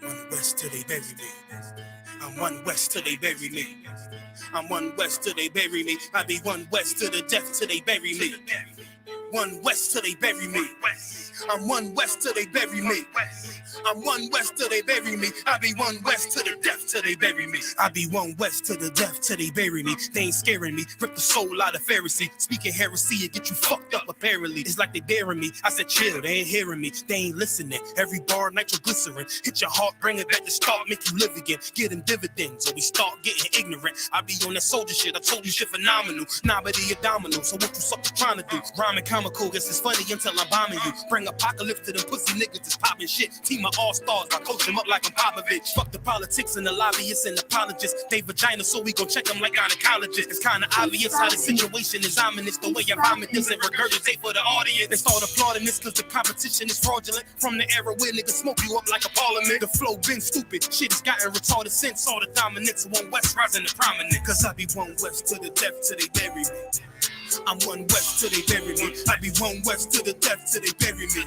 one west till they bury me. I'm one west till they bury me. I'm one west till they bury me. I be one west to the death till they bury me. One west till they bury me. I'm one west till they bury me. I'm one west till they bury me. I be one west to the death till they bury me. I be one west to the death till they bury me. They ain't scaring me. Rip the soul out of Pharisee. Speaking heresy and get you fucked up apparently. It's like they daring me. I said chill, they ain't hearing me. They ain't listening. Every bar nitroglycerin. Hit your heart, bring it back to start, make you live again. Get them dividends or we start getting ignorant. I be on that soldier shit. I told you shit phenomenal. Nobody a domino. So what you suckers trying to do? Rhyming comical. Guess it's funny until I'm bombing you. Bring apocalypse to them pussy niggas that's popping shit. Team of all-stars, I coach them up like I'm Popovich. Fuck the politics and the lobbyists and apologists. They vagina, so we gon' check them like gynecologists. It's kinda obvious how the situation is ominous. The way I vomit this and regurgitate for the audience. They start applauding this cause the competition is fraudulent. From the era where niggas smoke you up like a parliament. The flow been stupid, shit has gotten retarded since all the dominance. One West rising to prominent. Cause I be one West to the death till they bury me. I'm one west till they bury me. I be one west to the death till they bury me.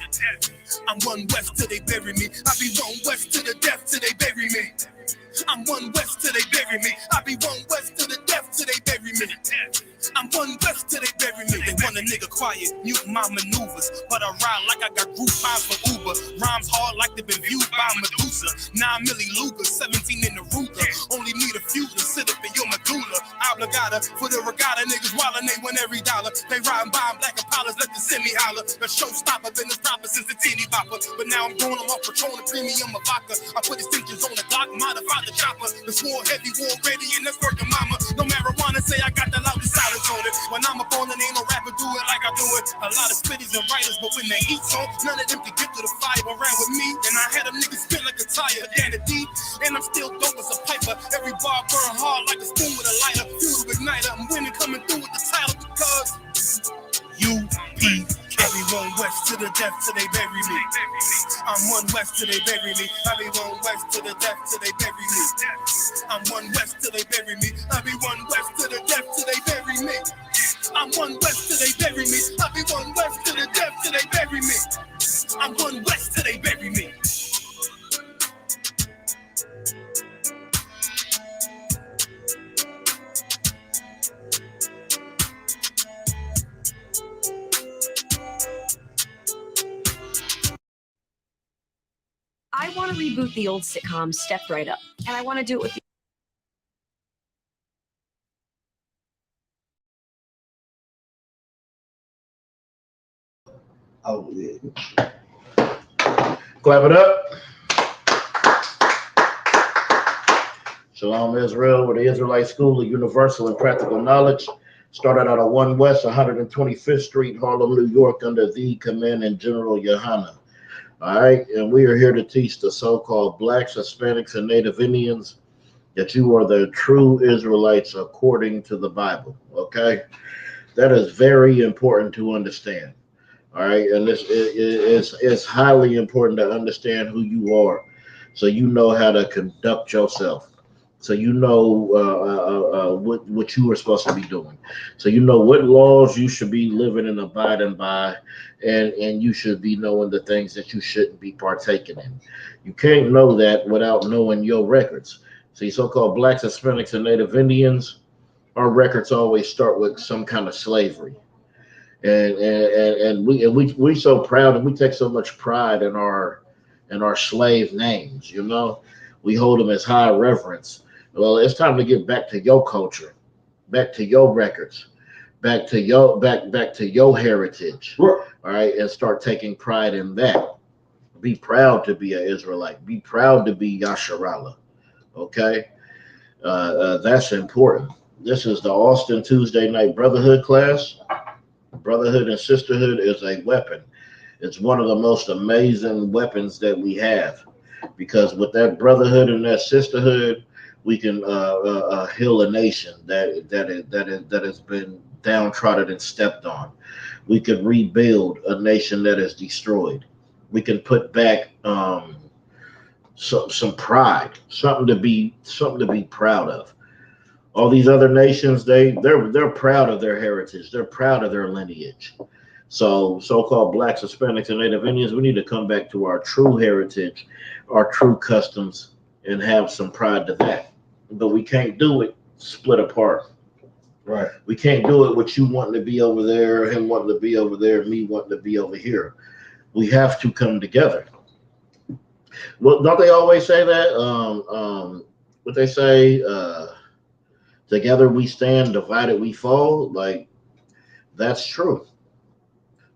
I'm one west till they bury me. I be one west to the death till they bury me. I'm one west till they bury me. I be one west to the death till they bury me. I'm one west till they bury me. They want a nigga quiet, mute my maneuvers, but I ride like I got group five for Uber. Rhymes hard like they've been viewed by Medusa. 9 milli Luger, 17 in the Ruger. Only need a few to sit up in your medulla. Obligata for the regatta niggas wildin', they win every dollar. They riding by in black Impalas, let the semi holler. The showstopper been the proper since the teeny bopper. But now I'm going off Patron and premium of vodka. I put extensions on the Glock, modify the chopper. The swore heavy, war ready, and that's working mama. No marijuana, say I got the loudest silence on it. When I'm up on it, ain't no rapper do it like I do it. A lot of spitties and writers, but when they eat on, none of them can get to the fire around with me. And I had them niggas spin like a tire, down the deep. And I'm still dope as a piper. Every bar burn hard like a spoon with a lighter. Fuel igniter, I'm winning, coming through with the title because UPK. I be one west to the death till they bury me. I'm one west till they bury me. I be one west to the death till they bury me. I'm one west till they bury me. I be one west to the death till they bury me. I'm one west till they bury me. I be one west to the death till they bury me. I'm one west till they bury me. I want to reboot the old sitcom Step Right Up, and I want to do it with you. Oh, yeah. Clap it up. Shalom Israel, with the Israelite School of Universal and Practical Knowledge. Started out of 1 West 125th Street, Harlem, New York, under the Commandant General Yohana. All right, and we are here to teach the so-called Blacks, Hispanics, and Native Indians that you are the true Israelites according to the Bible, okay? That is very important to understand, all right? And this is highly important to understand who you are so you know how to conduct yourself, so you know what you are supposed to be doing, so you know what laws you should be living and abiding by, and you should be knowing the things that you shouldn't be partaking in. You can't know that without knowing your records. See, so-called Blacks, Hispanics, and Native Indians, our records always start with some kind of slavery, and we so proud, and we take so much pride in our slave names. You know, we hold them as high reverence. Well, it's time to get back to your culture, back to your records, back to your heritage. All right, and start taking pride in that. Be proud to be an Israelite. Be proud to be Yasharallah. Okay, that's important. This is the Austin Tuesday Night Brotherhood class. Brotherhood and sisterhood is a weapon. It's one of the most amazing weapons that we have, because with that brotherhood and that sisterhood, we can heal a nation that has been downtrodden and stepped on. We could rebuild a nation that is destroyed. We can put back some pride, something to be proud of. All these other nations, they're proud of their heritage. They're proud of their lineage. So, so-called blacks, Hispanics, and Native Indians, we need to come back to our true heritage, our true customs, and have some pride to that. But we can't do it split apart. Right. We can't do it with you wanting to be over there, him wanting to be over there, me wanting to be over here. We have to come together. Well, don't they always say that? What they say, together we stand, divided we fall. Like, that's true.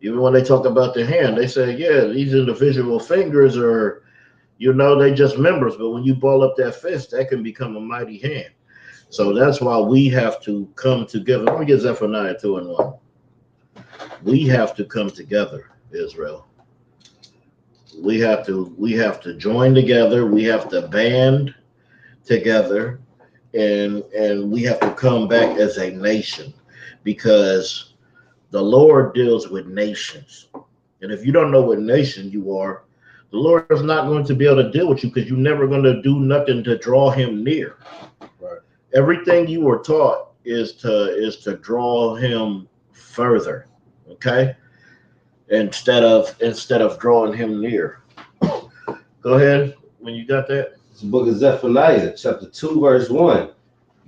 Even when they talk about the hand, they say, yeah, these individual fingers are, they just members. But when you ball up that fist, that can become a mighty hand. So that's why we have to come together. Let me get Zephaniah 2:1. We have to come together, Israel. We have to join together. We have to band together, and we have to come back as a nation, because the Lord deals with nations. And if you don't know what nation you are, the Lord is not going to be able to deal with you, because you're never going to do nothing to draw him near. Right. Everything you were taught is to draw him further, okay? Instead of drawing him near. Go ahead when you got that. It's the book of Zephaniah, chapter 2, verse 1.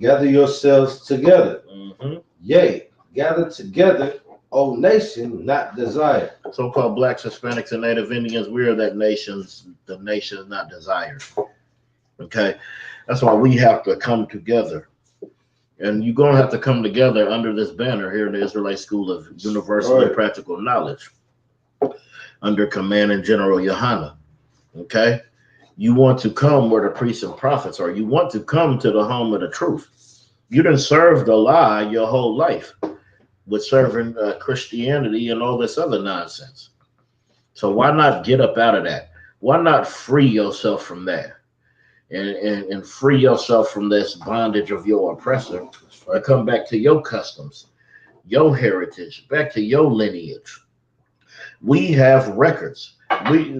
Gather yourselves together. Mm-hmm. Yea, gather together, O nation, not desire. So-called blacks, Hispanics, and Native Indians, we are the nation not desired. Okay? That's why we have to come together. And you're going to have to come together under this banner here in the Israelite School of Universal and Practical Knowledge, under Command and General Yohana. Okay? You want to come where the priests and prophets are. You want to come to the home of the truth. You didn't serve the lie your whole life with serving Christianity and all this other nonsense. So why not get up out of that? Why not free yourself from that? And free yourself from this bondage of your oppressor, and come back to your customs, your heritage, back to your lineage. We have records.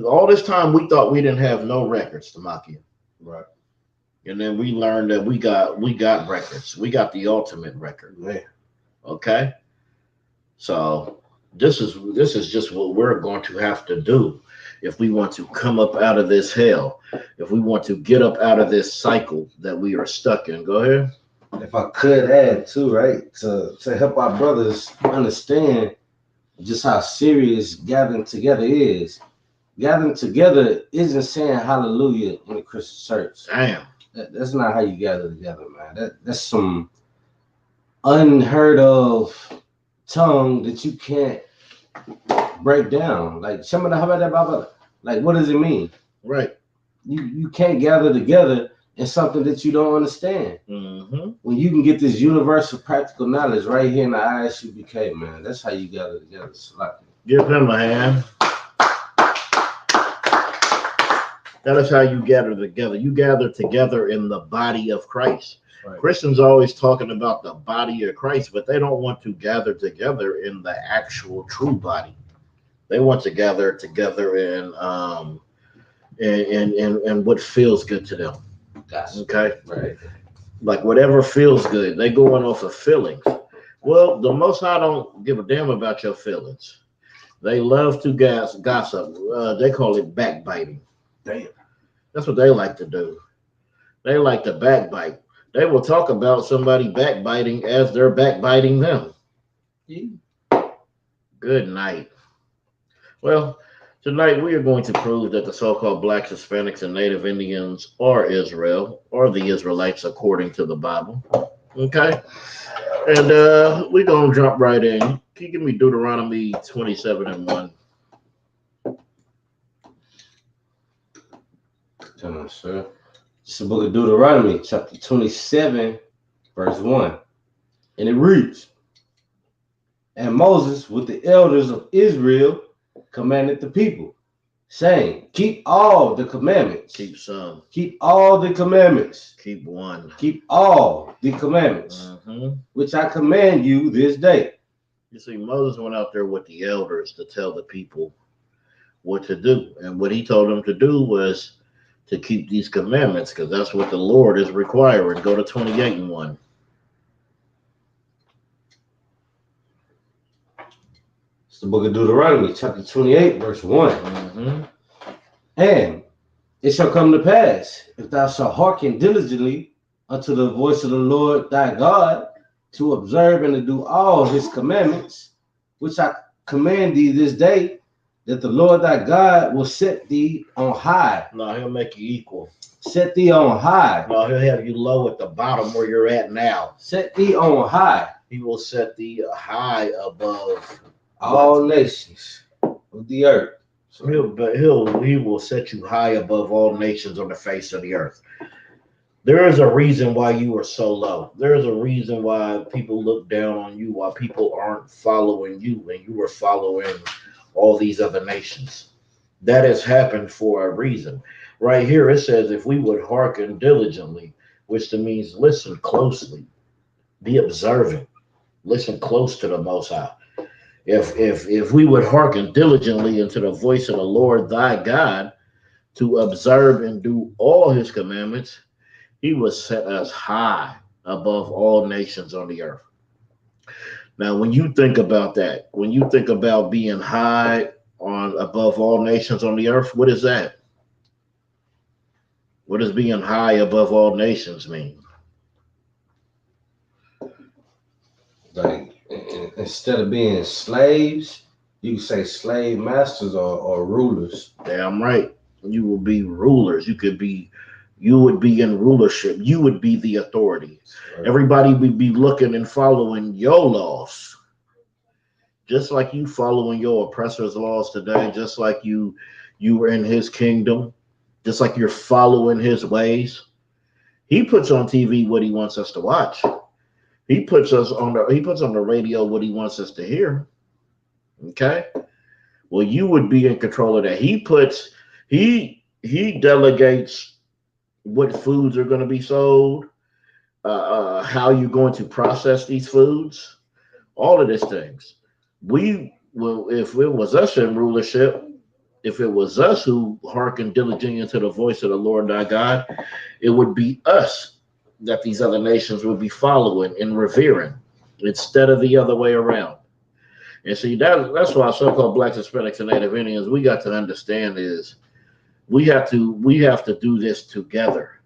All this time we thought we didn't have no records, Tamakia. Right. And then we learned that we got records. We got the ultimate record. Man. Okay. So this is just what we're going to have to do if we want to come up out of this hell, if we want to get up out of this cycle that we are stuck in. Go ahead. If I could add too, right, to help our brothers understand just how serious gathering together is. Gathering together isn't saying hallelujah in the Christian church. Damn. That's not how you gather together, man. That's some unheard of tongue that you can't break down. Like, how about that, Baba? Like, what does it mean? Right. You can't gather together in something that you don't understand. Mm-hmm. When you can get this universal practical knowledge right here in the ISUPK, man, that's how you gather together. Give them a hand. That is how you gather together. You gather together in the body of Christ. Right. Christians are always talking about the body of Christ, but they don't want to gather together in the actual true body. They want to gather together in what feels good to them. Okay? Right. Like whatever feels good. They going off of feelings. Well, the Most High don't give a damn about your feelings. They love to gossip. They call it backbiting. Damn. That's what they like to do. They like to backbite. They will talk about somebody backbiting as they're backbiting them. Yeah. Good night. Well, tonight we are going to prove that the so-called blacks, Hispanics, and Native Indians are Israel, or the Israelites according to the Bible. Okay? And we're going to jump right in. Can you give me Deuteronomy 27:1? Sir. It's the book of Deuteronomy, chapter 27, verse 1. And it reads, And Moses with the elders of Israel commanded the people, saying, Keep all the commandments. Keep some. Keep all the commandments. Keep one. Keep all the commandments, which I command you this day. You see, Moses went out there with the elders to tell the people what to do. And what he told them to do was to keep these commandments, because that's what the Lord is requiring. Go to 28:1. It's the book of Deuteronomy, chapter 28, verse 1. Mm-hmm. And it shall come to pass, if thou shalt hearken diligently unto the voice of the Lord thy God, to observe and to do all his commandments, which I command thee this day, that the Lord thy God will set thee on high. No, he'll make you equal. Set thee on high. No, he'll have you low at the bottom where you're at now. Set thee on high. He will set thee high above all nations of the earth. So, he will set you high above all nations on the face of the earth. There is a reason why you are so low. There is a reason why people look down on you, why people aren't following you, and you are following all these other nations. That has happened for a reason. Right here it says, if we would hearken diligently, which means listen closely, be observant, listen close to the Most High. If we would hearken diligently unto the voice of the Lord thy God, to observe and do all his commandments, he will set us high above all nations on the earth. Now, when you think about that, when you think about being high on above all nations on the earth, what is that? What does being high above all nations mean? like, instead of being slaves, you can say slave masters or rulers. Damn right. You will be rulers. You would be in rulership. You would be the authority. Right. Everybody would be looking and following your laws. Just like you following your oppressor's laws today, just like you were in his kingdom, just like you're following his ways. He puts on TV what he wants us to watch. He puts on the radio what he wants us to hear. Okay? Well, you would be in control of that. He delegates what foods are going to be sold, how you're going to process these foods, all of these things. If it was us in rulership, if it was us who hearkened diligently to the voice of the Lord thy God, it would be us that these other nations would be following and revering instead of the other way around. And see, that's why so-called Blacks, Hispanics, and Native Indians, we got to understand is we have to do this together.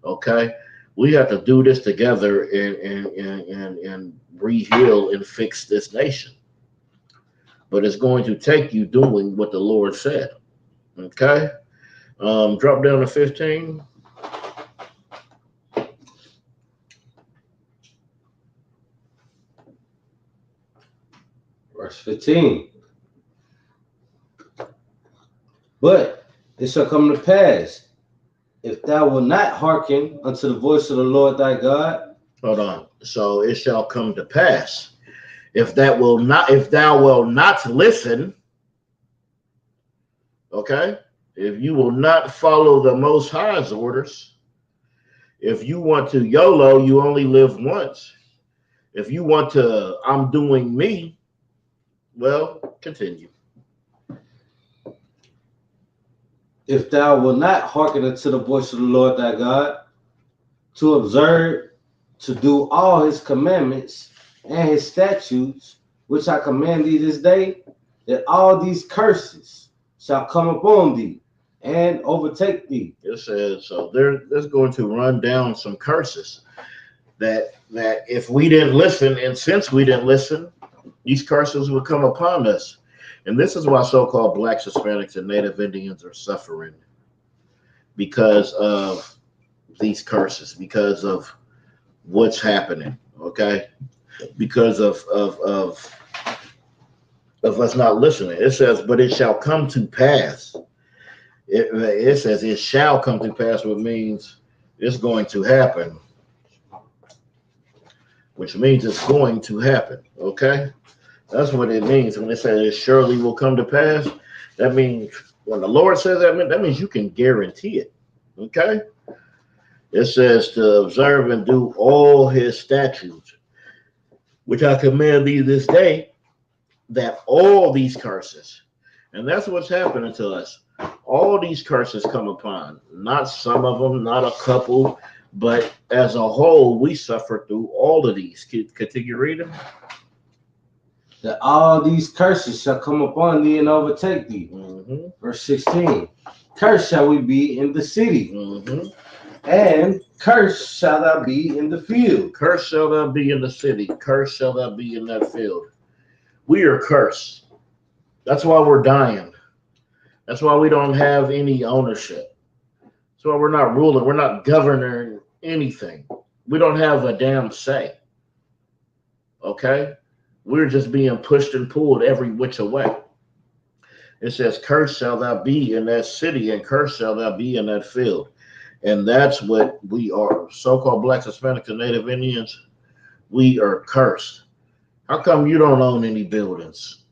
Okay? We have to do this together and re-heal and fix this nation. But it's going to take you doing what the Lord said. Okay? Drop down to 15. Verse 15. But it shall come to pass, if thou wilt not hearken unto the voice of the Lord thy God. Hold on. So it shall come to pass, if thou will not listen. Okay? If you will not follow the Most High's orders, if you want to YOLO, you only live once. If you want to, I'm doing me, well, continue. If thou wilt not hearken unto the voice of the Lord thy God, to observe, to do all his commandments and his statutes, which I command thee this day, that all these curses shall come upon thee and overtake thee. It says, so there's going to run down some curses that if we didn't listen, and since we didn't listen, these curses will come upon us. And this is why so-called Blacks, Hispanics, and Native Indians are suffering, because of these curses, because of what's happening, okay? Because of us not listening. It says, but it shall come to pass. It says it shall come to pass, which means it's going to happen. Which means it's going to happen, okay? That's what it means when it says it surely will come to pass. That means when the Lord says that means you can guarantee it, okay? It says to observe and do all his statutes, which I command thee this day, that all these curses, and that's what's happening to us. All these curses come upon, not some of them, not a couple, but as a whole, we suffer through all of these. Continue reading. that all these curses shall come upon thee and overtake thee. Mm-hmm. Verse 16. Cursed shall we be in the city, Mm-hmm. and cursed shall thou be in the field. Cursed shall thou be in the city. Cursed shall thou be in that field. We are cursed. That's why we're dying. That's why we don't have any ownership. That's why we're not ruling. We're not governing anything. We don't have a damn say. Okay? We're just being pushed and pulled every which way. It says, cursed shall thou be in that city, and cursed shall thou be in that field. And that's what we are. So-called Blacks, Hispanics, and Native Indians, we are cursed. How come you don't own any buildings?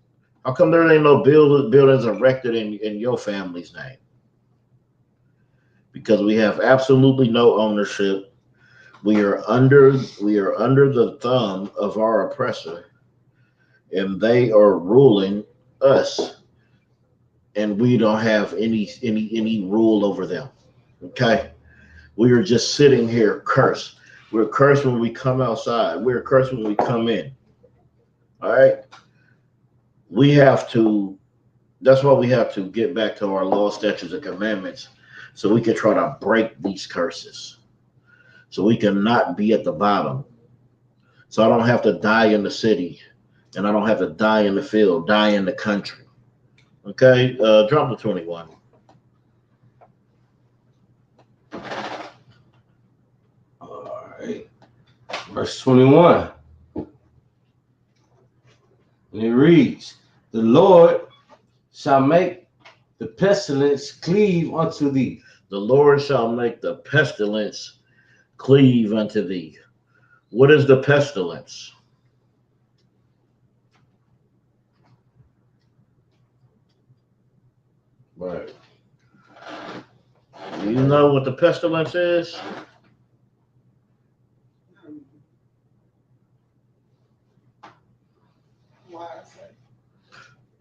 How come there ain't no buildings erected in your family's name? Because we have absolutely no ownership. We are under the thumb of our oppressor, and they are ruling us, and we don't have any rule over them. Okay? We are just sitting here cursed. We're cursed when we come outside. We're cursed when we come in. All right? We have to, that's why we have to get back to our law, statutes, and commandments so we can try to break these curses. So we can not be at the bottom. So I don't have to die in the city, and I don't have to die in the field, die in the country. Okay? Drop to 21. All right. Verse 21. And it reads, the Lord shall make the pestilence cleave unto thee. The Lord shall make the pestilence cleave unto thee. What is the pestilence? Right. Do you know what the pestilence is?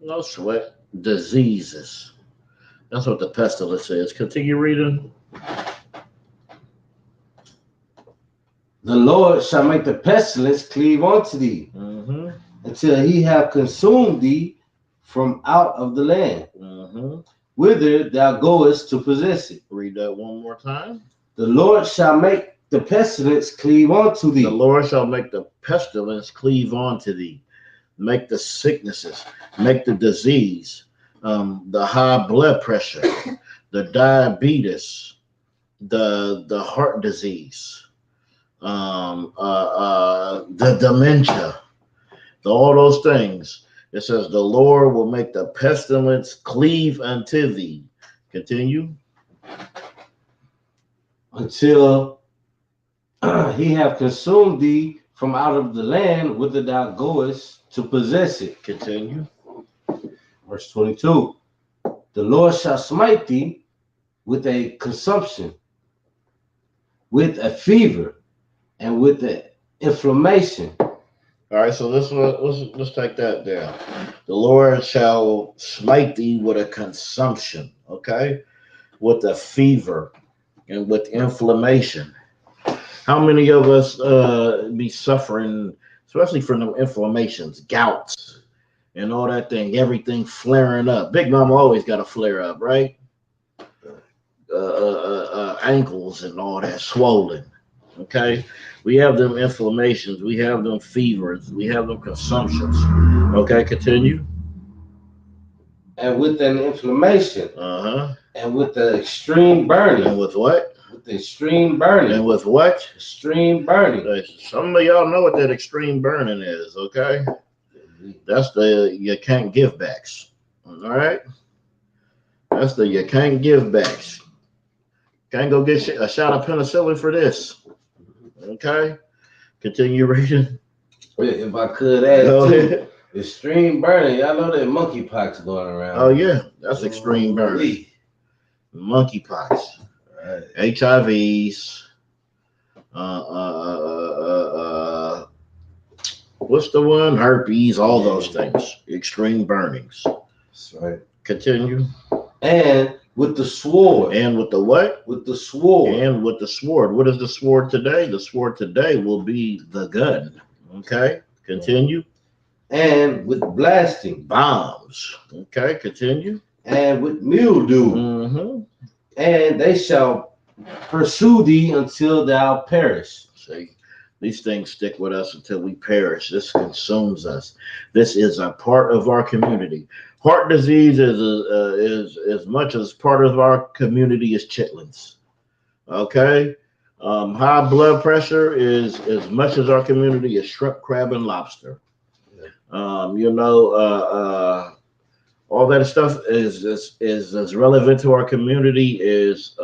No sweat. Diseases. That's what the pestilence is. Continue reading. The Lord shall make the pestilence cleave unto thee, until he have consumed thee from out of the land, whither thou goest to possess it. Read that one more time. The Lord shall make the pestilence cleave unto thee. The Lord shall make the pestilence cleave unto thee. Make the sicknesses, make the disease, the high blood pressure, the diabetes, the heart disease, the dementia, all those things. It says the Lord will make the pestilence cleave unto thee. Continue. Until he have consumed thee from out of the land whither thou goest to possess it. Continue. Verse 22. The Lord shall smite thee with a consumption, with a fever, and with the inflammation. All right, so let's take that down. The Lord shall smite thee with a consumption, okay, with a fever and with inflammation. How many of us be suffering, especially from the inflammations, gouts, and all that thing, everything flaring up? Big Mama always got a flare up, right? Ankles and all that swollen. Okay, we have them inflammations, we have them fevers, we have them consumptions. Okay, continue. And with an inflammation, and with the extreme burning. And with what? With the extreme burning. And with what? Extreme burning. Some of y'all know what that extreme burning is, okay? That's the you can't give backs. All right? That's the you can't give backs. Can't go get a shot of penicillin for this. Okay? Continue reading. If I could add too, extreme burning. Y'all know that monkeypox going around. Oh yeah, that's extreme burning. Monkeypox, HIVs, what's the one? Herpes, all those things. Extreme burnings. That's right. Continue. And with the sword. And with the what? With the sword. And with the sword. What is the sword today? The sword today will be the gun. Okay? Continue. and with blasting, bombs. Okay, continue. and with mildew, Mm-hmm. and they shall pursue thee until thou perish. See, these things stick with us until we perish. This consumes us. This is a part of our community. Heart disease is as much as part of our community as chitlins. Okay. High blood pressure is as much as our community as shrimp, crab, and lobster. All that stuff is as relevant to our community as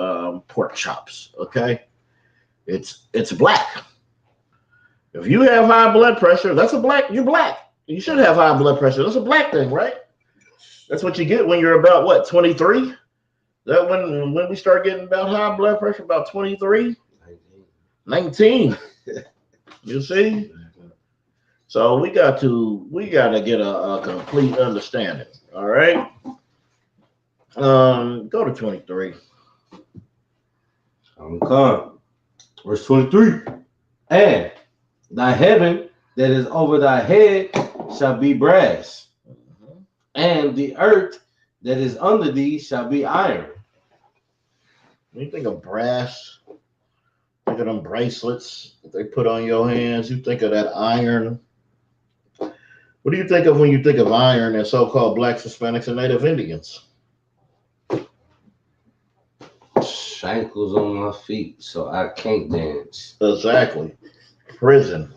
pork chops. Okay, it's black. If you have high blood pressure, that's a black. You're black. You should have high blood pressure. That's a black thing, right? That's what you get when you're about what 23. That when we start getting about high blood pressure, about 23, 19. You see? So we got to get a complete understanding. All right. Go to 23. Okay. Verse 23. And thy heaven that is over thy head shall be brass, and the earth that is under thee shall be iron. When you think of brass, think of them bracelets that they put on your hands. You think of that iron. What do you think of when you think of iron and so-called blacks, Hispanics, and Native Indians? Shankles on my feet, so I can't dance. Exactly. Prison.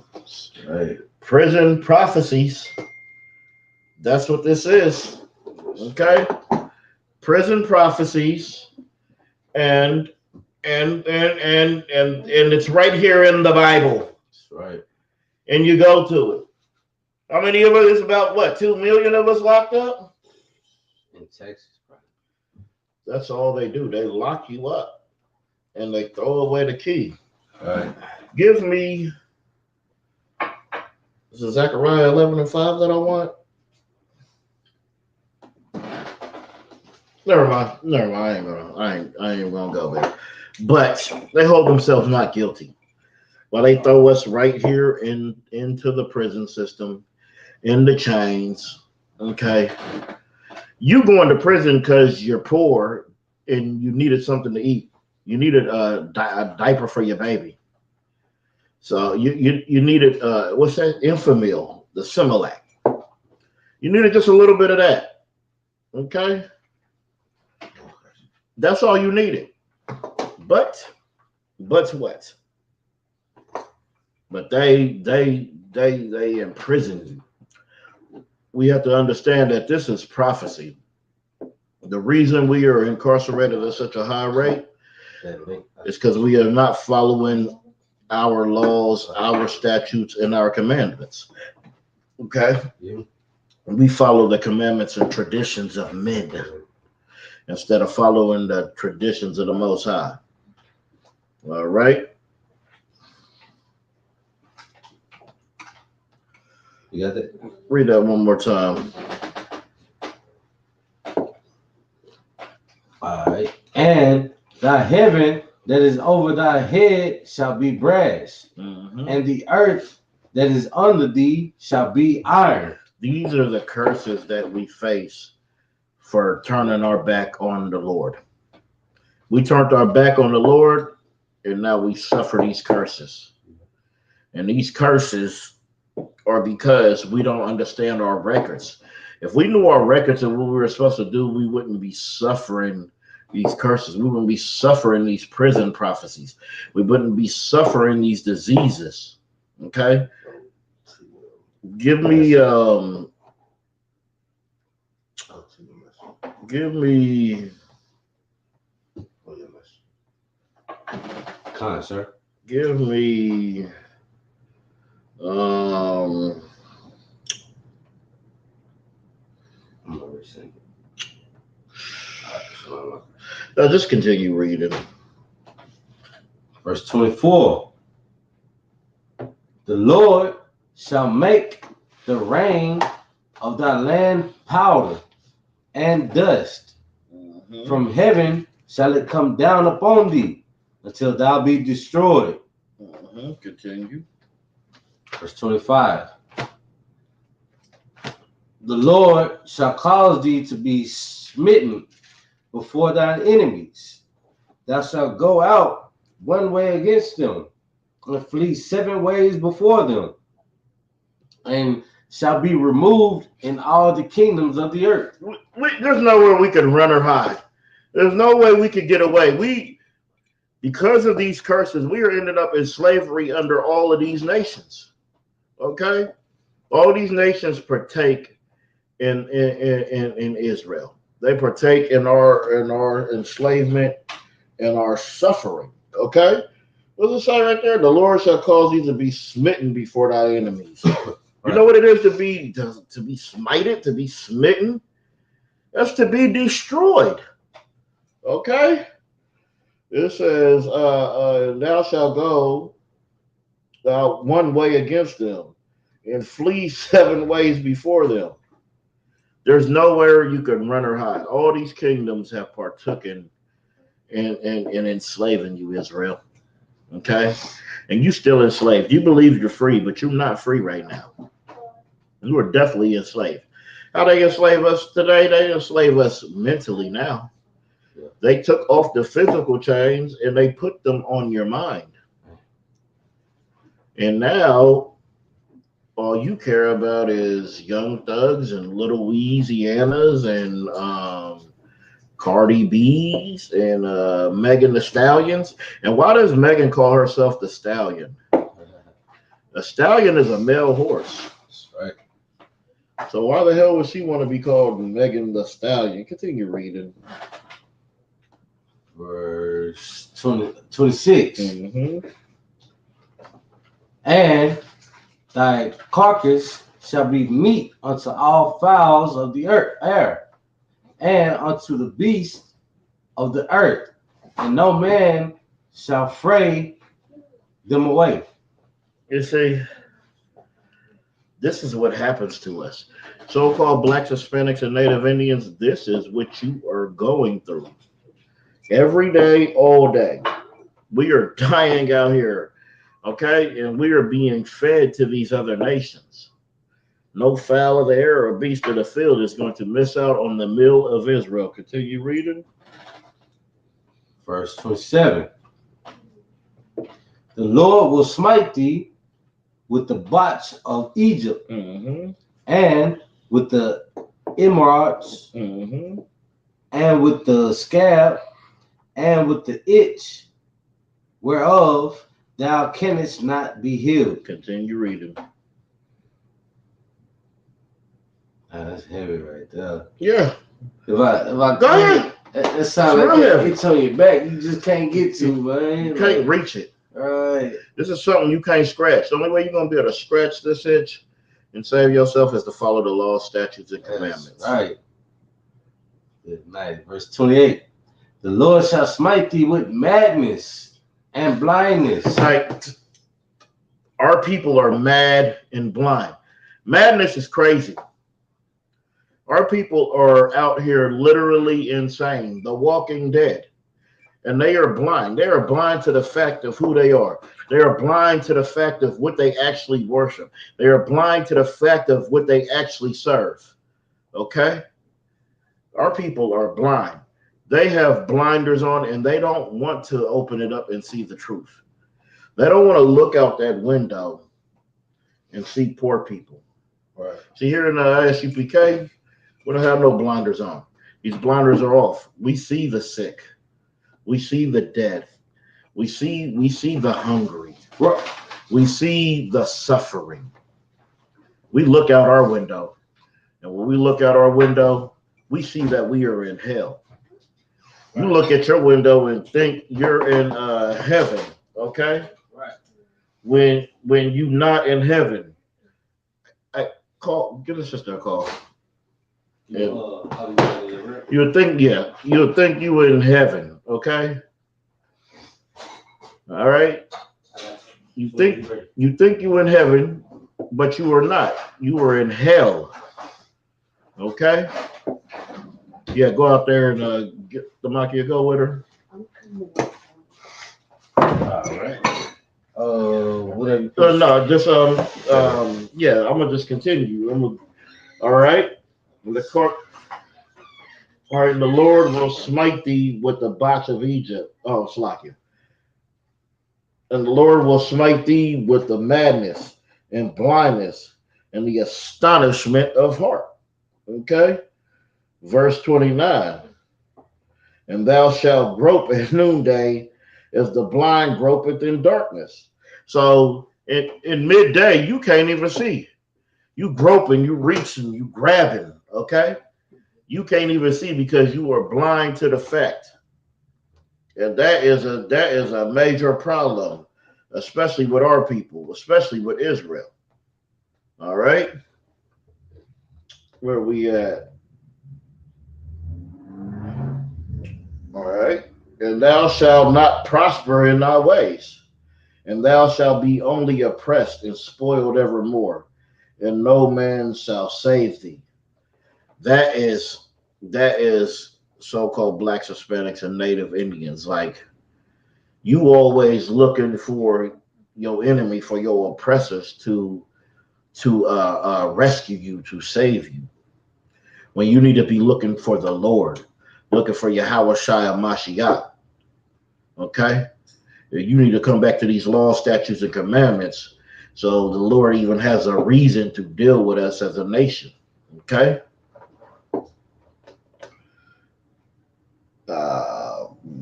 Right. Prison prophecies. That's what this is. Okay? Prison prophecies, and it's right here in the Bible. That's right. And you go to it. How many of us? There's about what, 2 million of us locked up? In Texas, right? That's all they do. They lock you up and they throw away the key. All right. Give me, this is Zechariah 11:5 that I want. Never mind. I ain't gonna go there. But they hold themselves not guilty. Well, they throw us right here into the prison system, in the chains. Okay. You going to prison because you're poor and you needed something to eat. You needed a diaper for your baby. So you needed what's that? Infamil, the Similac. You needed just a little bit of that. Okay. That's all you needed. But what? But they imprison you. We have to understand that this is prophecy. The reason we are incarcerated at such a high rate is because we are not following our laws, our statutes, and our commandments. Okay? Yeah. We follow the commandments and traditions of men instead of following the traditions of the Most High. All right? You got that? Read that one more time. All right. And thy heaven that is over thy head shall be brass, and the earth that is under thee shall be iron. These are the curses that we face for turning our back on the Lord. We turned our back on the Lord, and now we suffer these curses. And these curses are because we don't understand our records. If we knew our records and what we were supposed to do, we wouldn't be suffering these curses. We wouldn't be suffering these prison prophecies. We wouldn't be suffering these diseases. Okay? Give me Kind, sir. give me just continue reading. Verse 24. The Lord shall make the rain of thy land powder and dust. From heaven shall it come down upon thee until thou be destroyed. Continue. Verse 25. the Lord shall cause thee to be smitten before thine enemies. Thou shalt go out one way against them, and flee 7 ways before them, and shall be removed in all the kingdoms of the earth. There's nowhere we can run or hide. There's no way we could get away. Because of these curses, we are ended up in slavery under all of these nations. Okay? All these nations partake in Israel. They partake in our enslavement and our suffering. Okay? What does it say right there? The Lord shall cause thee to be smitten before thy enemies. You know what it is to be smited, to be smitten? That's to be destroyed. Okay? It says, thou shalt go one way against them and flee 7 ways before them. There's nowhere you can run or hide. All these kingdoms have partaken in enslaving you, Israel. Okay? And you still enslaved. You believe you're free, but you're not free right now. You are definitely enslaved. How they enslave us today? They enslave us mentally now. They took off the physical chains and they put them on your mind. And now all you care about is Young Thugs and Little Louisianas and Cardi B's and Megan the Stallions. And why does Megan call herself the Stallion? A stallion is a male horse. That's right. So why the hell would she want to be called Megan the Stallion? Continue reading. Verse 26. Mm-hmm. And thy carcass shall be meat unto all fowls of the air, and unto the beasts of the earth, and no man shall fray them away. You see, this is what happens to us. So-called blacks, Hispanics, and Native Indians, this is what you are going through. Every day, all day. We are dying out here, okay? And we are being fed to these other nations. No fowl of the air or beast of the field is going to miss out on the meal of Israel. Continue reading. Verse 27. The Lord will smite thee with the botch of Egypt, and with the emeralds, and with the scab, and with the itch, whereof thou canst not be healed. Continue reading. That's heavy right there. Yeah. If I Go ahead. That sounds like it's on your back. You just can't get to, man. You can't reach it. Right. This is something you can't scratch. The only way you're going to be able to scratch this itch and save yourself is to follow the law, statutes, and commandments. Right. Good night. Verse 28. The Lord shall smite thee with madness and blindness. Like, our people are mad and blind. Madness is crazy. Our people are out here literally insane. The Walking Dead. And they are blind. They are blind to the fact of who they are. They are blind to the fact of what they actually worship. They are blind to the fact of what they actually serve. Okay? Our people are blind. They have blinders on and they don't want to open it up and see the truth. They don't want to look out that window and see poor people. Right. See, here in the ISUPK, we don't have no blinders on. These blinders are off. We see the sick. We see the dead. We see the hungry. We see the suffering. We look out our window. And when we look out our window, we see that we are in hell. You look at your window and think you're in heaven, okay? Right. When you're not in heaven, give the sister a call. You would think you were in heaven, okay? All right. You think you were in heaven, but you were not. You were in hell. Okay. Yeah, go out there and get the Makia, go with her. All right. Whatever. No, just yeah, I'm gonna just continue. All right. The court. All right, the Lord will smite thee with the botch of Egypt. Oh, Slakia. And the Lord will smite thee with the madness and blindness and the astonishment of heart. Okay? Verse 29. And thou shalt grope at noonday as the blind gropeth in darkness. So in midday, you can't even see. You groping, you reaching, you grabbing, okay? You can't even see because you are blind to the fact. And that is a major problem, especially with our people, especially with Israel. All right? Where we at? All right. And thou shalt not prosper in thy ways, and thou shalt be only oppressed and spoiled evermore, and no man shall save thee. That is so-called blacks, Hispanics, and Native Indians. Like, you always looking for your enemy, for your oppressors to rescue you, to save you, when you need to be looking for the Lord, looking for Yahweh Shai Mashiach. Okay? You need to come back to these laws, statutes, and commandments, so the Lord even has a reason to deal with us as a nation. Okay?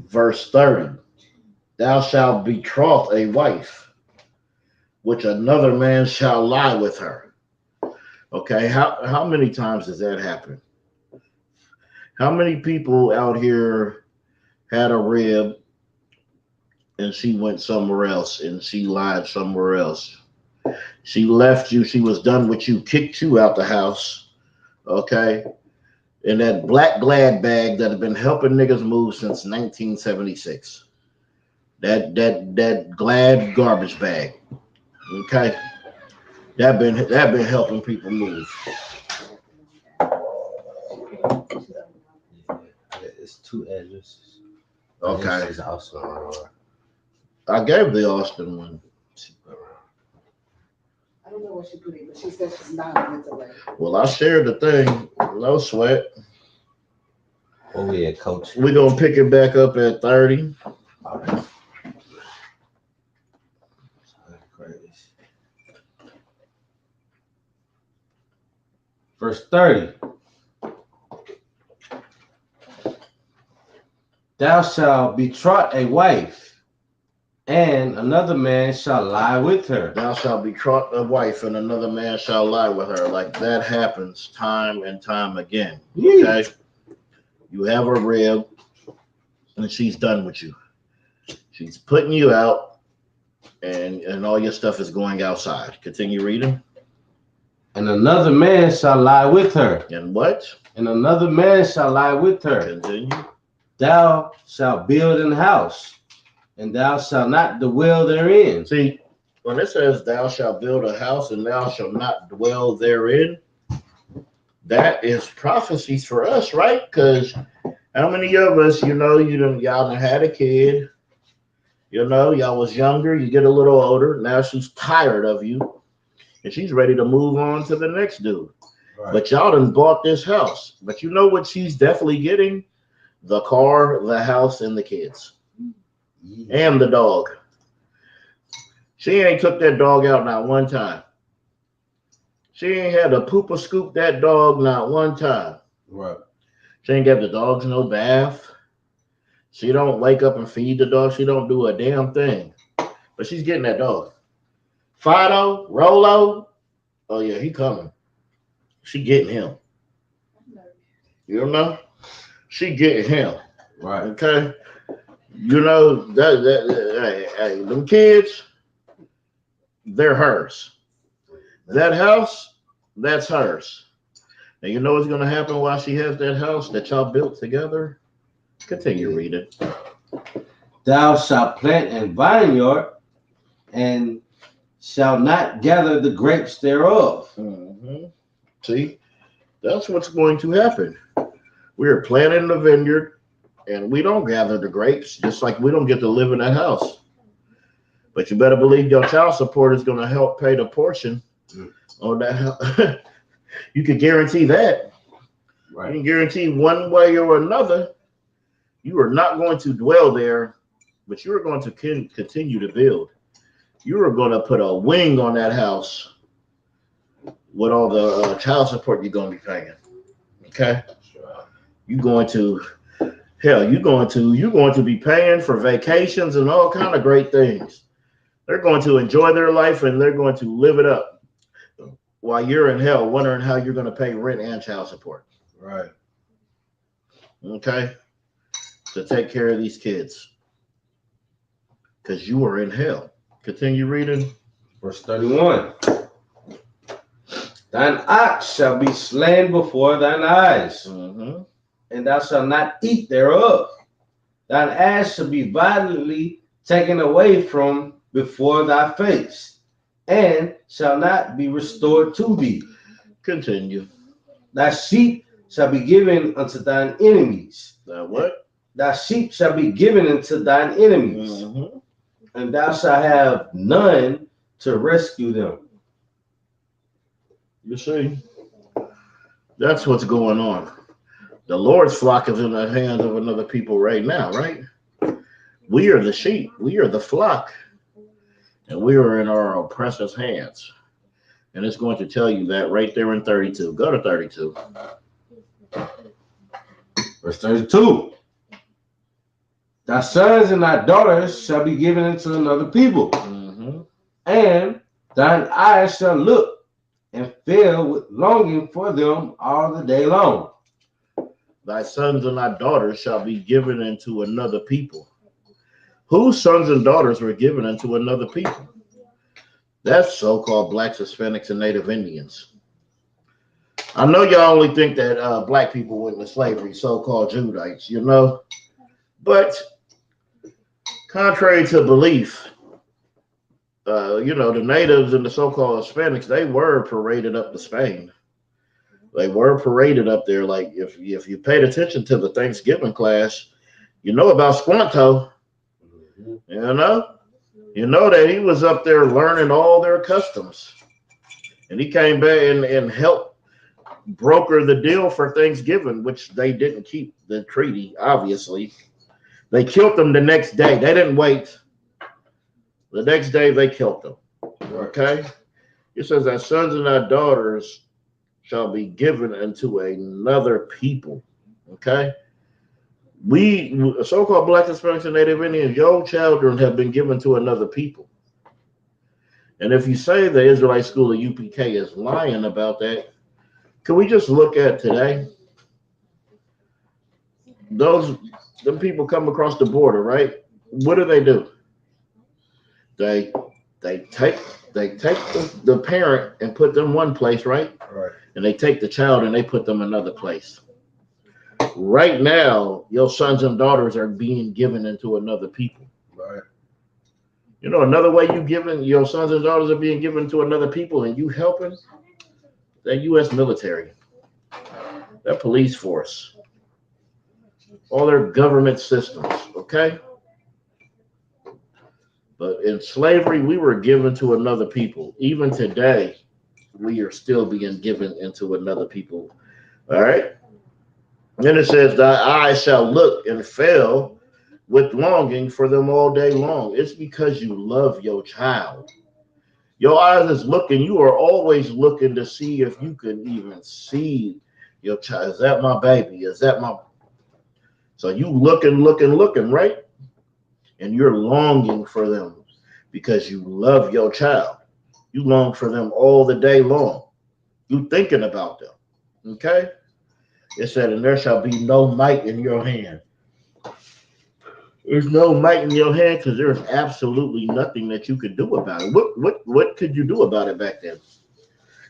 Verse 30. Thou shalt betroth a wife, which another man shall lie with her. Okay, how many times does that happen? How many people out here had a rib and she went somewhere else and she lied somewhere else? She left you, she was done with you, kicked you out the house, okay? In that black glad bag that had been helping niggas move since 1976. That glad garbage bag, okay? That been helping people move. It's 2 addresses. Okay. It's Austin. I gave the Austin one. I don't know what she put in, but she said she's 9 minutes away. Well, I shared the thing. No sweat. Oh yeah, coach. We're gonna pick it back up at 30. All right. Verse 30. Thou shalt betroth a wife, and another man shall lie with her. Thou shalt betroth a wife, and another man shall lie with her. Like, that happens time and time again. Okay? You have a rib, and she's done with you. She's putting you out, and all your stuff is going outside. Continue reading. And another man shall lie with her. And what? And another man shall lie with her. Continue. Thou shalt build an house, and thou shalt not dwell therein. See, when it says thou shalt build a house and thou shalt not dwell therein, that is prophecies for us, right? Because how many of us, y'all done had a kid, y'all was younger, you get a little older, now she's tired of you, and she's ready to move on to the next dude. Right. But y'all done bought this house. But you know what she's definitely getting? The car, the house, and the kids. And the dog. She ain't took that dog out not one time. She ain't had to poop or scoop that dog not one time. Right. She ain't give the dogs no bath. She don't wake up and feed the dog. She don't do a damn thing. But she's getting that dog. Fido, Rolo, oh yeah, he coming. She getting him. You know? She getting him. Right. Okay? Them kids, they're hers. That house, that's hers. And you know what's going to happen while she has that house that y'all built together? Continue reading. Thou shalt plant a vineyard, and shalt not gather the grapes thereof. Mm-hmm. See, that's what's going to happen. We're planting the vineyard, and we don't gather the grapes, just like we don't get to live in that house. But you better believe your child support is going to help pay the portion on that house. You can guarantee that. You can guarantee one way or another, you are not going to dwell there, but you are going to continue to build. You are going to put a wing on that house with all the child support you're going to be paying. Okay, you're going to you're going to be paying for vacations and all kind of great things. They're going to enjoy their life and they're going to live it up while you're in hell wondering how you're going to pay rent and child support. Right. Okay, to take care of these kids because you are in hell. Continue reading. Verse 31. Thine ox shall be slain before thine eyes, and thou shalt not eat thereof. Thine ass shall be violently taken away from before thy face, and shall not be restored to thee. Continue. Thy sheep shall be given unto thine enemies. Now what? Thy sheep shall be given unto thine enemies, and thou shalt have none to rescue them. You see, that's what's going on. The Lord's flock is in the hands of another people right now, right? We are the sheep. We are the flock. And we are in our oppressor's hands. And it's going to tell you that right there in 32. Go to 32. Verse 32. Thy sons and thy daughters shall be given into another people, and thine eyes shall look and fill with longing for them all the day long. Thy sons and thy daughters shall be given into another people. Whose sons and daughters were given into another people? That's so-called blacks, Hispanics, and Native Indians. I know y'all only think that black people went into slavery, so-called Judites, you know, but contrary to belief, the natives and the so-called Hispanics, they were paraded up to Spain. They were paraded up there. Like if you paid attention to the Thanksgiving class, you know about Squanto. You know that he was up there learning all their customs. And he came back and helped broker the deal for Thanksgiving, which they didn't keep the treaty, obviously. They killed them the next day. They didn't wait. The next day, they killed them. Okay? It says that sons and thy daughters shall be given unto another people. Okay? We, so-called black, Hispanics, and Native Indians, your children have been given to another people. And if you say the Israelite school of UPK is lying about that, can we just look at today? Them people come across the border, right? What do? They take the parent and put them one place, right? Right. And they take the child and they put them another place. Right now, your sons and daughters are being given into another people. Right. You know, another way your sons and daughters are being given to another people and you helping the U.S. military, their police force, all their government systems, okay? But in slavery, we were given to another people. Even today, we are still being given into another people. All right? Then it says, thy eyes shall look and fail with longing for them all day long. It's because you love your child. Your eyes is looking. You are always looking to see if you can even see your child. Is that my baby? Is that my... So you looking, right? And you're longing for them because you love your child. You long for them all the day long. You thinking about them. Okay? It said, and there shall be no might in your hand. There's no might in your hand because there's absolutely nothing that you could do about it. What could you do about it back then?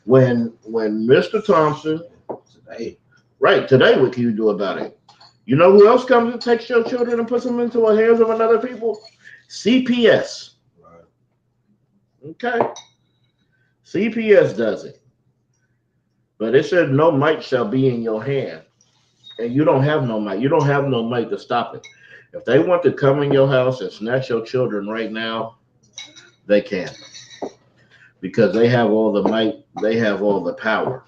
When Mr. Thompson, today, what can you do about it? You know who else comes and takes your children and puts them into the hands of another people? CPS. Right. Okay. CPS does it. But it said no might shall be in your hand. And you don't have no might. You don't have no might to stop it. If they want to come in your house and snatch your children right now, they can. Because they have all the might. They have all the power.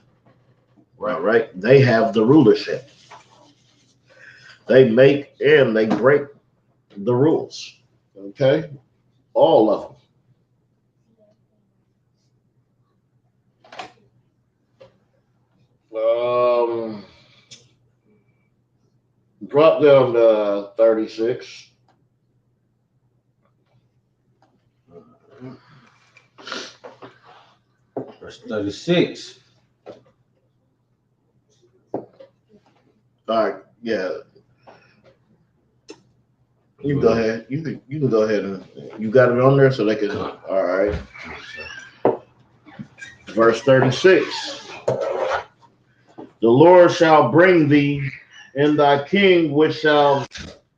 All right. They have the rulership. They make and they break the rules. Okay. All of them. Drop down to 36. Verse 36. All right. Yeah. You can go ahead. You can go ahead and you got it on there so they can. All right. Verse 36. The Lord shall bring thee and thy king, which shall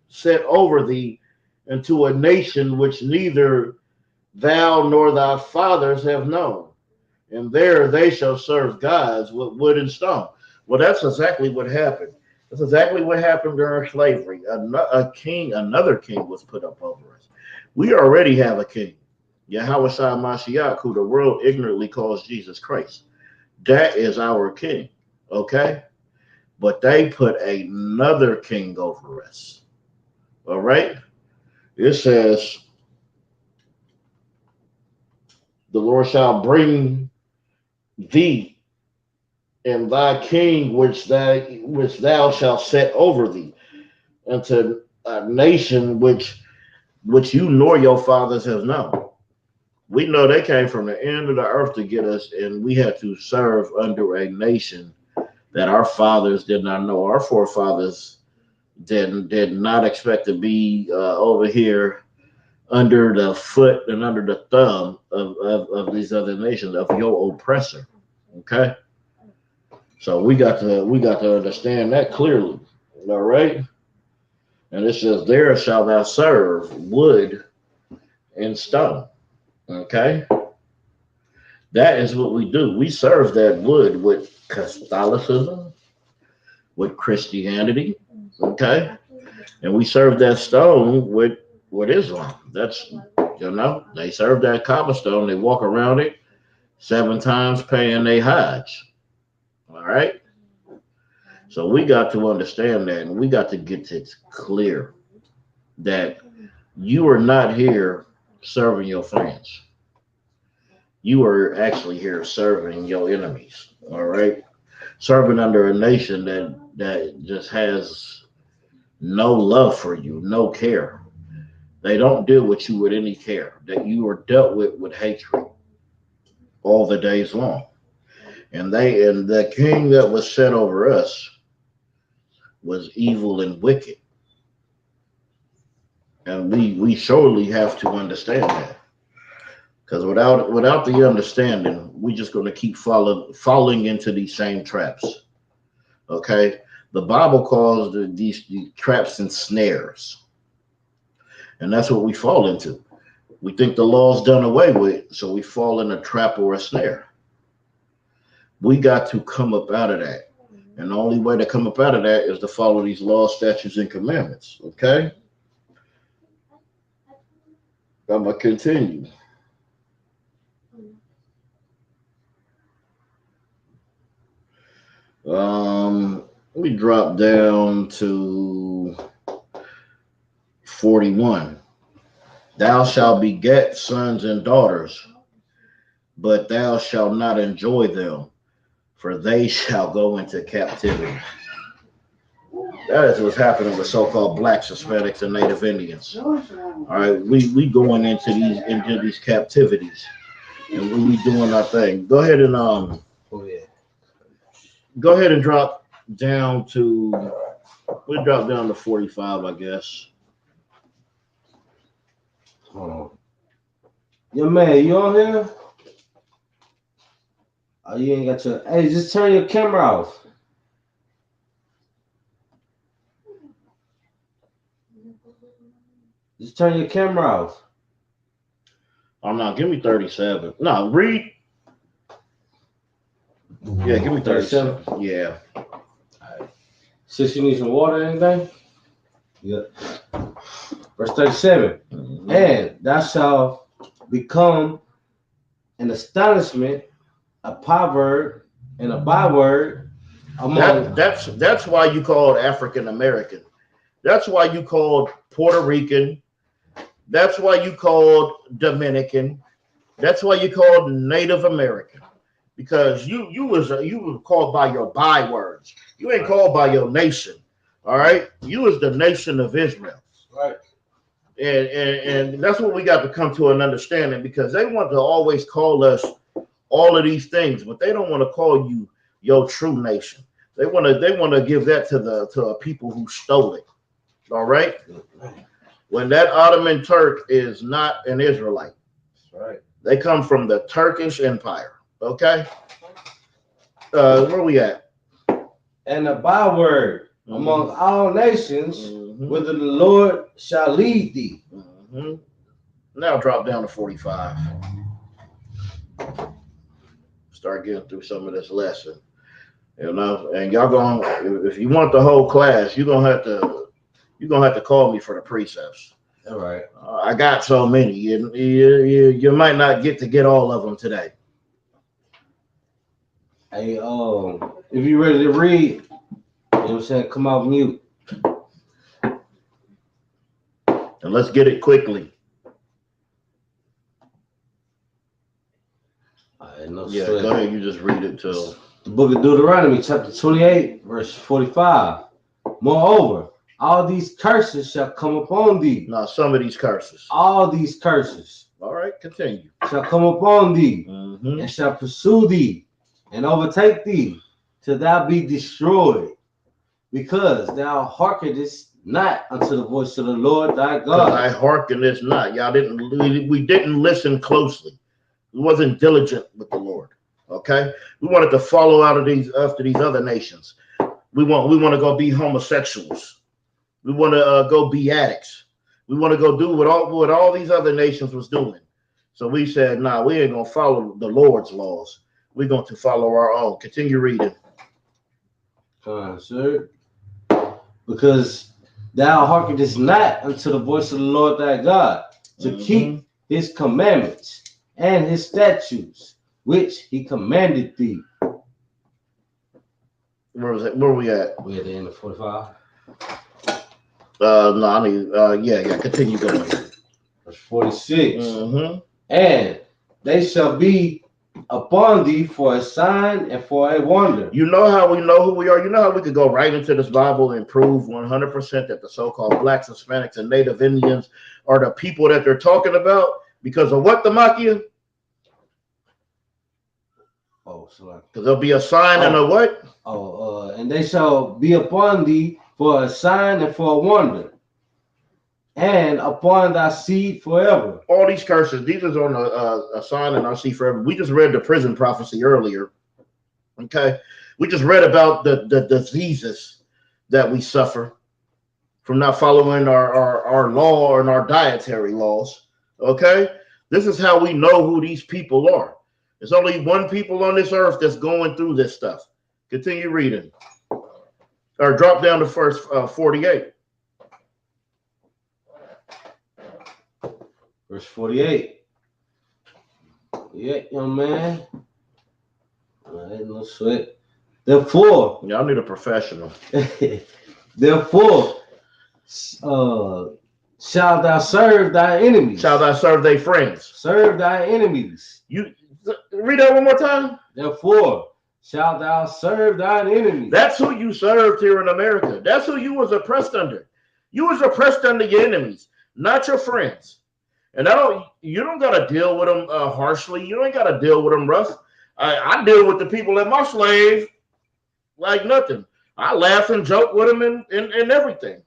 set over thee, into a nation which neither thou nor thy fathers have known. And there they shall serve gods with wood and stone. Well, that's exactly what happened. That's exactly what happened during slavery. Another king was put up over us. We already have a king, Yahweh Shai Mashiach, who the world ignorantly calls Jesus Christ. That is our king, okay? But they put another king over us, all right? It says, the Lord shall bring thee and thy king which thou shalt set over thee into a nation which you nor your fathers have known. We know they came from the end of the earth to get us, and we had to serve under a nation that our fathers did not know. Our forefathers did not expect to be over here under the foot and under the thumb of these other nations, of your oppressor. Okay. So we got to understand that clearly. All right. And it says, there shall thou serve wood and stone. Okay. That is what we do. We serve that wood with Catholicism, with Christianity. Okay. And we serve that stone with Islam. That's, they serve that cobblestone. They walk around it 7 times paying their Hajj. All right. So we got to understand that, and we got to get it clear that you are not here serving your friends. You are actually here serving your enemies. All right. Serving under a nation that just has no love for you, no care. They don't deal with you with any care. That you are dealt with hatred all the days long. And the king that was set over us was evil and wicked. And we surely have to understand that. Because without the understanding, we're just going to keep falling into these same traps. Okay? The Bible calls these traps and snares. And that's what we fall into. We think the law's done away with, so we fall in a trap or a snare. We got to come up out of that. And the only way to come up out of that is to follow these laws, statutes, and commandments. Okay? I'm going to continue. We drop down to 41. Thou shalt beget sons and daughters, but thou shalt not enjoy them, for they shall go into captivity. That is what's happening with so-called blacks, Hispanics, and Native Indians. All right, we going into these captivities, and we doing our thing. Go ahead and Go ahead and drop down to. We'll drop down to 45, I guess. Hold on. Yo, man, you on here? Oh, you ain't got your. Hey, just turn your camera off. Just turn your camera off. Oh no, give me 37. No, read. Yeah, give me 37. Yeah. All right. Sis, you need some water or anything? Yeah. Verse 37. Mm-hmm. And thou shalt become an astonishment, a proverb, and a byword, That's why you called African American. That's why you called Puerto Rican. That's why you called Dominican. That's why you called Native American. Because you were called by your bywords. You ain't called by your nation. All right. You was the nation of Israel. Right. And that's what we got to come to an understanding, because they want to always call us all of these things, but they don't want to call you your true nation. They want to give that to a people who stole it. All right. When that Ottoman Turk is not an Israelite. That's right. They come from the Turkish Empire. Okay. Where we at? And the byword among all nations, whither the Lord shall lead thee. Now drop down to 45. Start getting through some of this lesson. You know, and y'all going, if you want the whole class, you're gonna have to call me for the precepts. All right. I got so many. You might not get all of them today. Hey, if you ready to read, you know what I'm saying, come off mute. And let's get it quickly. No Yeah, sweat. go ahead. You just read it till The book of Deuteronomy, chapter 28, verse 45. Moreover, all these curses shall come upon thee. now some of these curses. All these curses All right, continue. shall come upon thee, Mm-hmm. and shall pursue thee, and overtake thee, till thou be destroyed, because thou hearkenest not unto the voice of the Lord thy God. I hearken this not. We didn't listen closely. We wasn't diligent with the Lord. Okay, we wanted to follow after these other nations. We want to go be homosexuals. We want to go be addicts. We want to go do what all these other nations was doing. So we said, nah, we ain't gonna follow the Lord's laws. We're going to follow our own. Continue reading. Sir. Because thou hearkenest not unto the voice of the Lord thy God, to keep his commandments and his statutes, which he commanded thee. Where was it? Where we at? We at the end of 45. No, I need. Yeah. Continue going. Verse 46. Mm-hmm. And they shall be upon thee for a sign and for a wonder. You know how we know who we are? You know how we could go right into this Bible and prove 100% that the so-called blacks, Hispanics, and Native Indians are the people that they're talking about? Because of what, the Makia? Oh, so Because there'll be a sign and a what? And they shall be upon thee for a sign and for a wonder, and upon thy seed forever. All these curses, these is on a sign and our seed forever. We just read the prison prophecy earlier. Okay, we just read about the diseases that we suffer from not following our law and our dietary laws. Okay, this is how we know who these people are. There's only one people on this earth that's going through this stuff. Continue reading. Or drop down to verse 48. Verse 48. Yeah, young man. No sweat. Therefore, Y'all need a professional. therefore, shalt thou serve thy enemies. Shall thou serve thy friends? Serve thy enemies. You read that one more time. Therefore, shalt thou serve thine enemies. That's who you served here in America. That's who you was oppressed under. You was oppressed under your enemies, not your friends. And you don't got to deal with them harshly. You ain't got to deal with them rough. I deal with the people at my slave like nothing. I laugh and joke with them and everything.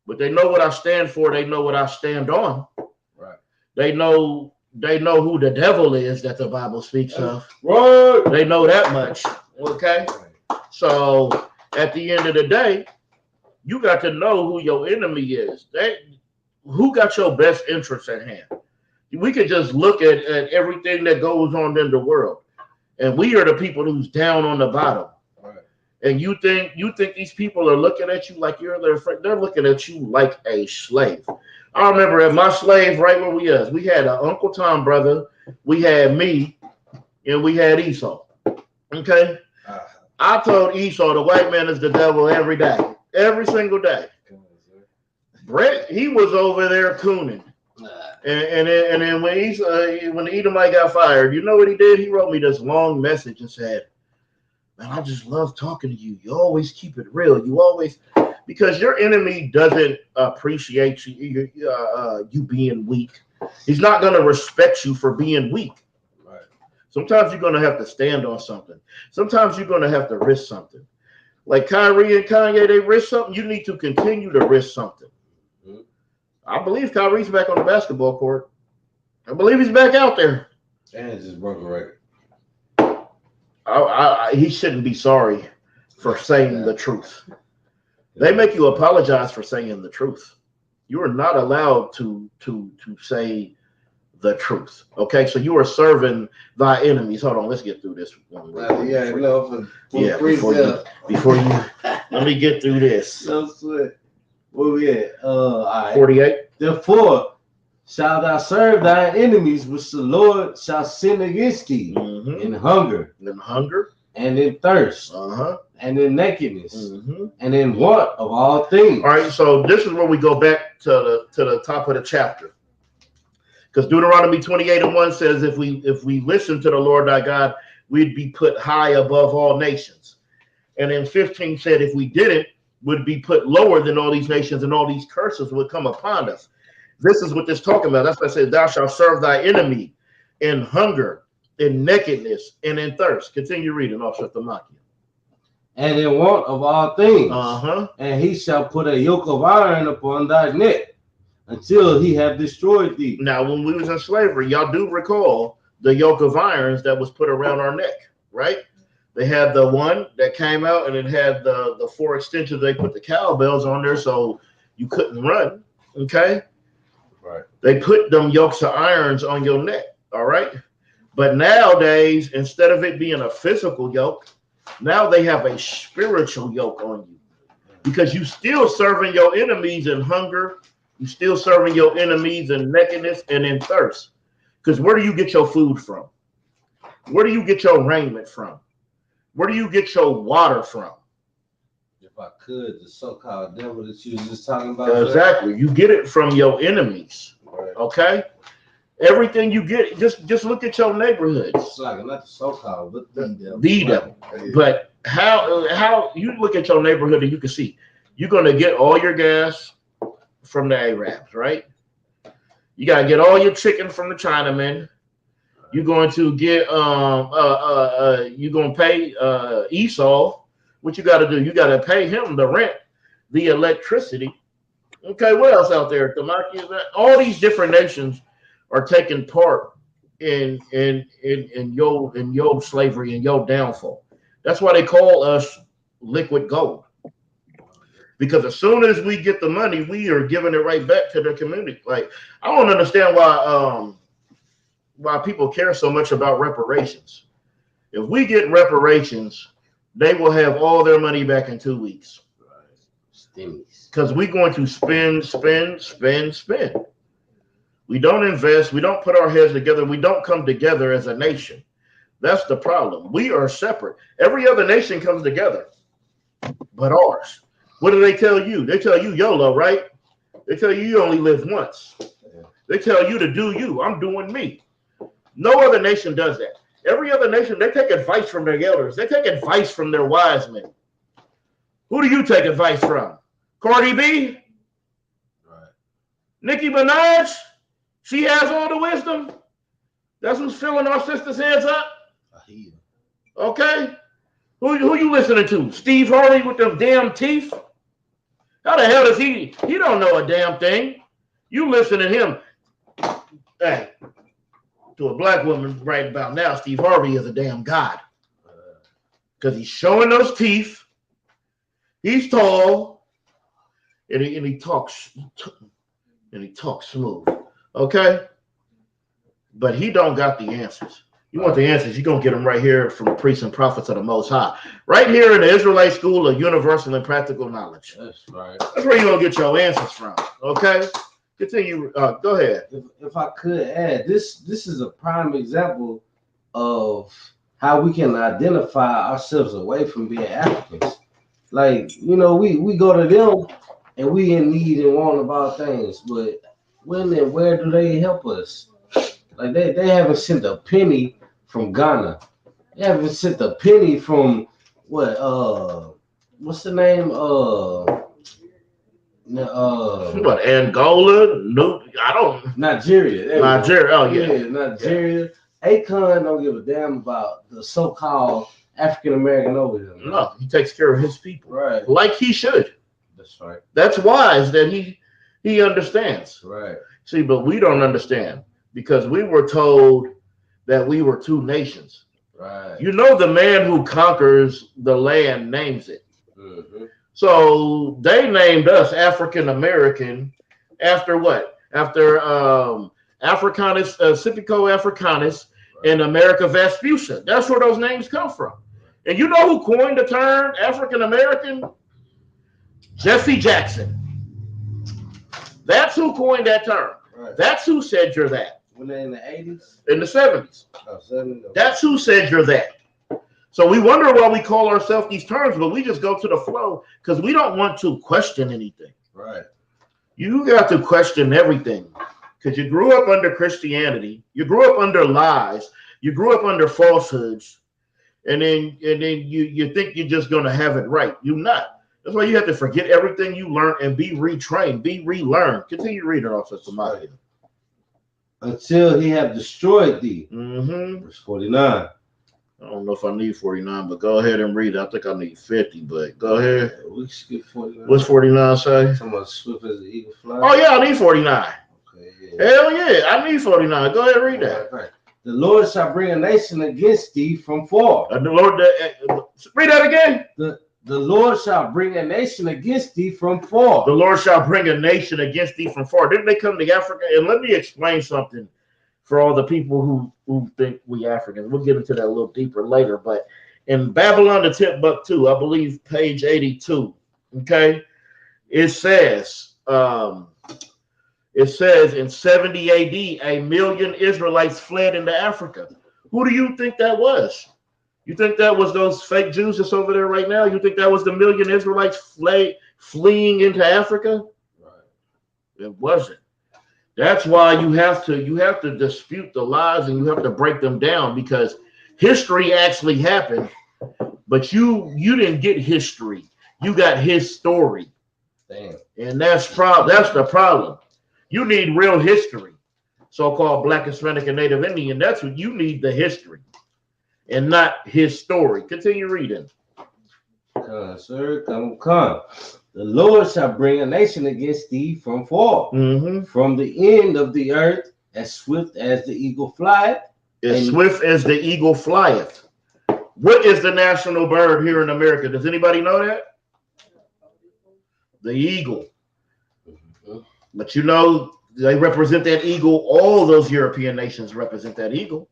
But they know what I stand for. They know what I stand on. Right. They know who the devil is that the Bible speaks of. Right. They know that much. Okay. Right. So at the end of the day, you got to know who your enemy is. Who got your best interests at hand? We could just look at everything that goes on in the world, and we are the people who's down on the bottom. Right. And you think these people are looking at you like you're their friend? They're looking at you like a slave. I remember at my slave, right where we was, we had an Uncle Tom brother, we had me, and we had Esau. Okay. I told Esau the white man is the devil every day, every single day. Brett, he was over there cooning. And then when when the Edomite got fired, you know what he did? He wrote me this long message and said, "Man, I just love talking to you. You always keep it real. You always, because your enemy doesn't appreciate you being weak. He's not going to respect you for being weak. Right. Sometimes you're going to have to stand on something. Sometimes you're going to have to risk something. Like Kyrie and Kanye, they risk something. You need to continue to risk something. I believe Kyrie's back on the basketball court. I believe he's back out there. And just broke a record. He shouldn't be sorry for saying the truth. They make you apologize for saying the truth. You are not allowed to say the truth. Okay, so you are serving thy enemies. Hold on, let's get through this one. Before you let me get through this. No sweat. Where we at? 48. Therefore, shalt thou serve thy enemies, which the Lord shall send against thee in hunger, and in thirst, and in nakedness, and in want of all things. All right, so this is where we go back to the top of the chapter, because Deuteronomy 28:1 says, if we listen to the Lord thy God, we'd be put high above all nations. And then 15 said, if we didn't, would be put lower than all these nations, and all these curses would come upon us. This is what this talking about. That's why I said, thou shalt serve thy enemy in hunger, in nakedness, and in thirst. Continue reading, and in want of all things. And he shall put a yoke of iron upon thy neck until he have destroyed thee. Now, when we was in slavery, y'all do recall the yoke of irons that was put around our neck, right? They had the one that came out, and it had the 4 extensions. They put the cowbells on there so you couldn't run. Okay. Right. They put them yokes of irons on your neck. All right. But nowadays, instead of it being a physical yoke, now they have a spiritual yoke on you, because you still serving your enemies in hunger. You still serving your enemies in nakedness and in thirst. Because where do you get your food from? Where do you get your raiment from? Where do you get your water from? If I could, the so-called devil that you was just talking about. Exactly. You get it from your enemies. Right. Okay? Everything you get, just look at your neighborhoods. It's like not the so-called, but the devil. The devil. But how you look at your neighborhood and you can see you're going to get all your gas from the Arabs, right? You got to get all your chicken from the Chinamen. You're going to get you're going to pay Esau. What you got to do? You got to pay him the rent, the electricity. Okay, what else out there? All these different nations are taking part in your slavery and your downfall. That's why they call us liquid gold. Because as soon as we get the money, we are giving it right back to the community. Like, I don't understand why people care so much about reparations. If we get reparations, they will have all their money back in 2 weeks. Because we're going to spend. We don't invest. We don't put our heads together. We don't come together as a nation. That's the problem. We are separate. Every other nation comes together, but ours. What do they tell you? They tell you YOLO, right? They tell you only live once. They tell you to do you. I'm doing me. No other nation does that. Every other nation, they take advice from their elders. They take advice from their wise men. Who do you take advice from? Cardi B? Right. Nicki Minaj? She has all the wisdom. That's who's filling our sisters' heads up. Okay? Who you listening to? Steve Harvey with them damn teeth? How the hell does he don't know a damn thing. You listen to him. Hey, to a black woman right about now, Steve Harvey is a damn god. Because he's showing those teeth. He's tall. And he talks smooth. Okay? But he don't got the answers. You want the answers, you're going to get them right here from the priests and prophets of the Most High. Right here in the Israelite School of Universal and Practical Knowledge. That's right. That's where you're going to get your answers from. Okay? Continue. Go ahead. If I could add, this is a prime example of how we can identify ourselves away from being Africans. Like, you know, we go to them and we in need and want about things, but when and where do they help us? Like they haven't sent a penny from Ghana. They haven't sent a penny from what's the name? What, Angola? No, I don't. Nigeria. There we go. Nigeria. Oh yeah. Nigeria. Akon don't give a damn about the so-called African American over here. Man. No, he takes care of his people, Right. like he should. That's right. That's wise that he understands. Right. See, but we don't understand because we were told that we were two nations. Right. You know, the man who conquers the land names it. Mm-hmm. So they named us African American after what? After Africanus, Scipico Africanus, and America Vespuccia. That's where those names come from. And you know who coined the term African American? Jesse Jackson. That's who coined that term. Right. That's who said you're that. When they in the 80s? In the 70s. Oh, 70s. That's who said you're that. So we wonder why we call ourselves these terms, but we just go to the flow because we don't want to question anything. Right. You got to question everything because you grew up under Christianity, you grew up under lies, you grew up under falsehoods, and then you think you're just gonna have it right. You're not. That's why you have to forget everything you learned and be retrained, be relearned. Continue reading off of Somalia. Until he have destroyed thee. Mm-hmm. Verse 49. I don't know if I need 49, but go ahead and read it. I think I need 50, but go ahead. We can skip 49. What's 49 say? Talking about swift as the eagle fly. Oh, yeah, I need 49. Okay, yeah. Hell yeah, I need 49. Go ahead and read that. Right. The Lord shall bring a nation against thee from far. The Lord, read that again. The Lord shall bring a nation against thee from far. The Lord shall bring a nation against thee from far. Didn't they come to Africa? And let me explain something for all the people who think we Africans. We'll get into that a little deeper later. But in Babylon the Timbuktu, I believe page 82, okay, it says in 70 AD, 1 million Israelites fled into Africa. Who do you think that was? You think that was those fake Jews that's over there right now? You think that was the million Israelites fleeing into Africa? Right. It wasn't. That's why you have to dispute the lies and you have to break them down because history actually happened, but you didn't get history. You got his story. Damn. And that's the problem. You need real history. So-called Black, Hispanic, and Native Indian. That's what you need, the history. And not his story. Continue reading. Come, sir, come. The Lord shall bring a nation against thee from far, from the end of the earth, as swift as the eagle flieth. As swift as the eagle flieth. What is the national bird here in America? Does anybody know that? The eagle. But you know, they represent that eagle. All those European nations represent that eagle.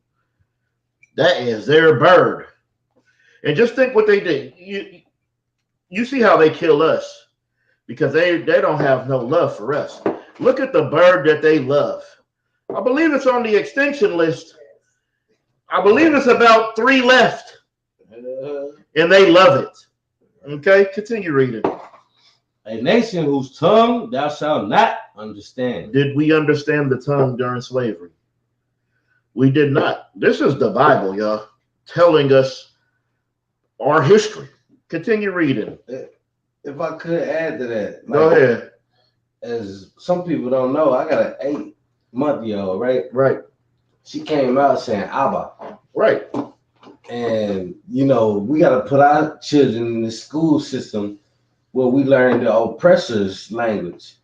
That is their bird. And just think what they did. You see how they kill us because they don't have no love for us. Look at the bird that they love. I believe it's on the extinction list. I believe it's about 3 left. And they love it. Okay, continue reading. A nation whose tongue thou shalt not understand. Did we understand the tongue during slavery? We did not. This is the Bible, y'all, telling us our history. Continue reading. If I could add to that. Go ahead. As some people don't know, I got an 8-month-old, right? Right. She came out saying Abba. Right. And, you know, we got to put our children in the school system where we learn the oppressor's language.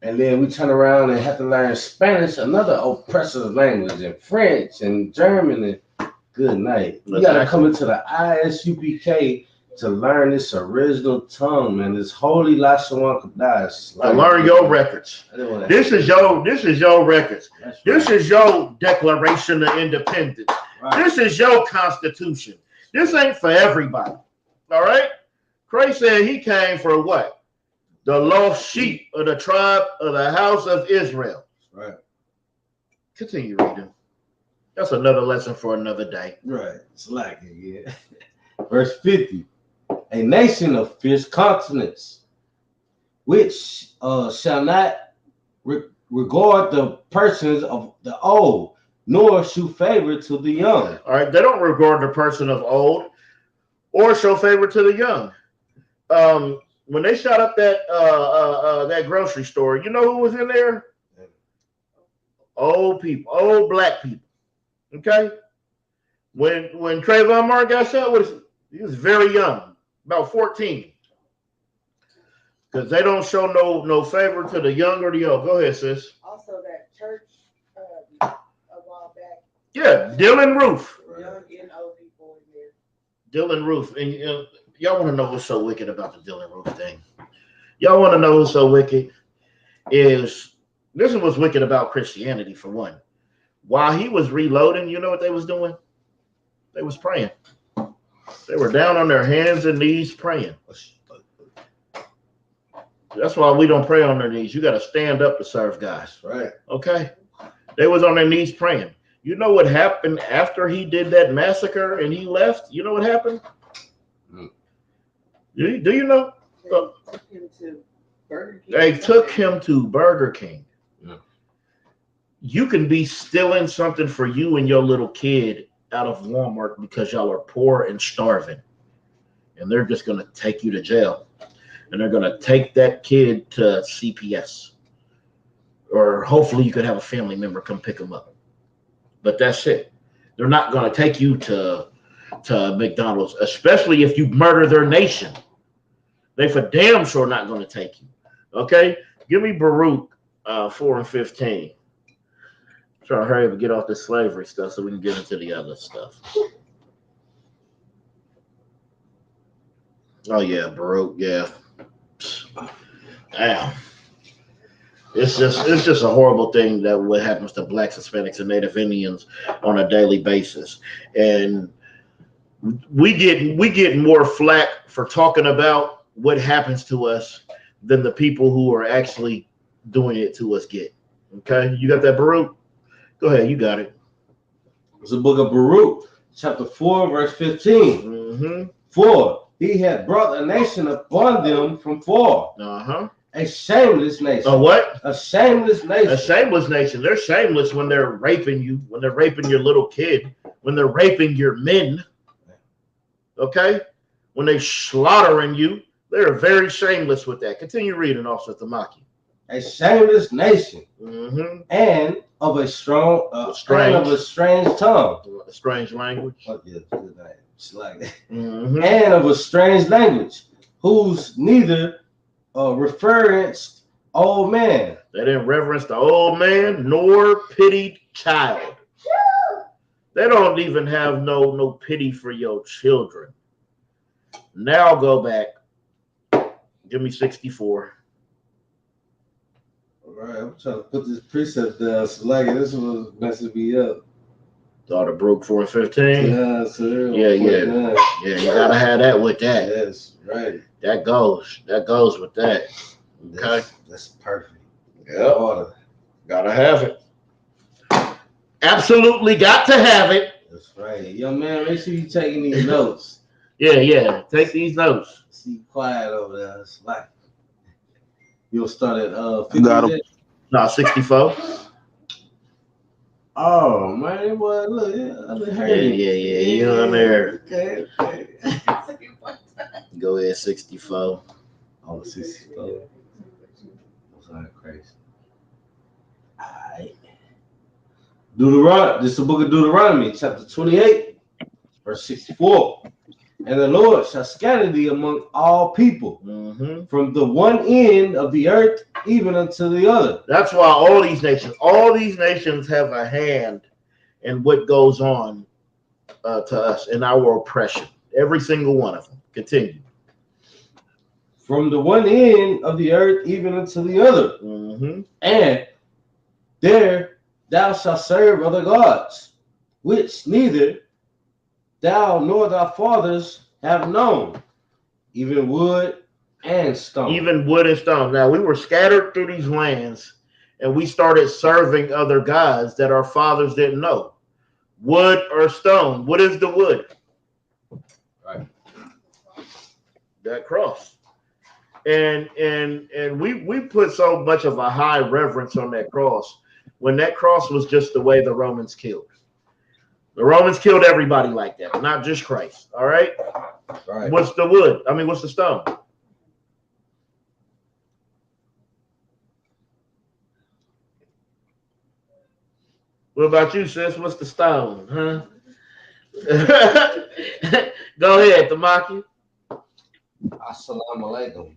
And then we turn around and have to learn Spanish, another oppressor's language, and French and German. And good night. We got to come into the ISUPK to learn this original tongue, man. This holy Lashawan Kadash. Learn your records. This is your records. Right. This is your Declaration of Independence. Right. This is your Constitution. This ain't for everybody. All right? Christ said he came for what? The lost sheep of the tribe of the house of Israel. Right. Continue reading. That's another lesson for another day. Right. It's like it, yeah. Verse 50. A nation of fierce countenance, which shall not regard the persons of the old, nor shew favor to the young. All right, they don't regard the person of old or show favor to the young. When they shot up that grocery store, you know who was in there? Old people, old black people. Okay. When Trayvon Martin got shot, he was very young, about 14. Because they don't show no favor to the young or the old. Go ahead, sis. Also, that church a while back. Yeah, Dylan Roof. Young and old people in there. Dylan Roof. And y'all want to know what's so wicked about the Dylan Roof thing? Y'all want to know what's so wicked? This is what's wicked about Christianity, for one. While he was reloading, you know what they was doing? They was praying. They were down on their hands and knees praying. That's why we don't pray on their knees. You got to stand up to serve guys. Right. Okay? They was on their knees praying. You know what happened after he did that massacre and he left? You know what happened? Do you know? They took him to Burger King. They took him to Burger King. Yeah. You can be stealing something for you and your little kid out of Walmart because y'all are poor and starving. And they're just going to take you to jail. And they're going to take that kid to CPS. Or hopefully you could have a family member come pick him up. But that's it. They're not going to take you to McDonald's, especially if you murder their nation. They for damn sure not going to take you. Okay? Give me Baruch 4 and 15. Trying to hurry up and get off this slavery stuff so we can get into the other stuff. Oh yeah, Baruch, yeah. Damn. It's just a horrible thing that what happens to blacks, Hispanics, and Native Indians on a daily basis. And we get more flack for talking about what happens to us than the people who are actually doing it to us get. Okay? You got that, Baruch? Go ahead, you got it. It's the book of Baruch, chapter 4, verse 15. Mm-hmm. For he had brought a nation upon them from far. Uh-huh. A shameless nation. A what? A shameless nation. A shameless nation. They're shameless when they're raping you, when they're raping your little kid, when they're raping your men. Okay? When they're slaughtering you, they're very shameless with that. Continue reading, Officer Tamaki. A shameless nation. Mm-hmm. And of a strange tongue. A strange language. Oh, yeah, good night. It's like that. Mm-hmm. And of a strange language, whose neither referenced old man. They didn't reverence the old man nor pitied child. They don't even have no pity for your children. Now go back. Give me 64. All right, I'm trying to put this precept down. So like this was messing me up. Daughter broke 4 and 15. Yeah, sir. Yeah. Yeah, you gotta have that with that. Yes, right. That goes with that. Okay. That's perfect. Yeah. Gotta have it. Absolutely got to have it. That's right. Young man, make sure you taking these notes. Yeah. Take these notes. See quiet over there. It's like you'll start at 50. Got him. No, 64. Oh man, boy, look, I've been hurting. Yeah. You on there. Okay. Go ahead, 64. Oh, 64. That's not crazy. Alright. Deuteronomy, this is the book of Deuteronomy, chapter 28, verse 64. And the Lord shall scatter thee among all people, from the one end of the earth even unto the other. That's why all these nations have a hand in what goes on to us in our oppression. Every single one of them. Continue. From the one end of the earth even unto the other. And there thou shalt serve other gods, which neither thou nor thy fathers have known, even wood and stone. Now, we were scattered through these lands, and we started serving other gods that our fathers didn't know. Wood or stone? What is the wood? Right. That cross. And we put so much of a high reverence on that cross when that cross was just the way the Romans killed. The Romans killed everybody like that, not just Christ. All right. Right. What's the wood? I mean, what's the stone? What about you, sis? What's the stone? Huh? Go ahead, Tamaki. Assalamu alaikum.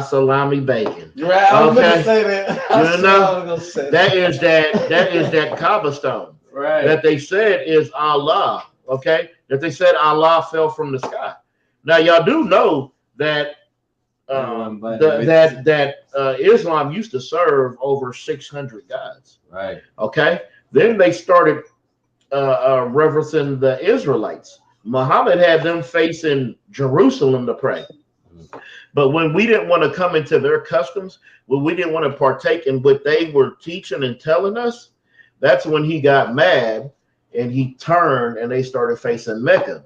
Salami bacon. Right, I was Okay. gonna say that. You know, Gonna say that is that Kaaba stone. right. That they said is Allah. Okay, that they said Allah fell from the sky. Now y'all do know that Islam used to serve over 600 gods. Right. Okay, then they started reverencing the Israelites. Muhammad had them facing Jerusalem to pray. But when we didn't want to come into their customs, when we didn't want to partake in what they were teaching and telling us, that's when he got mad and he turned and they started facing Mecca.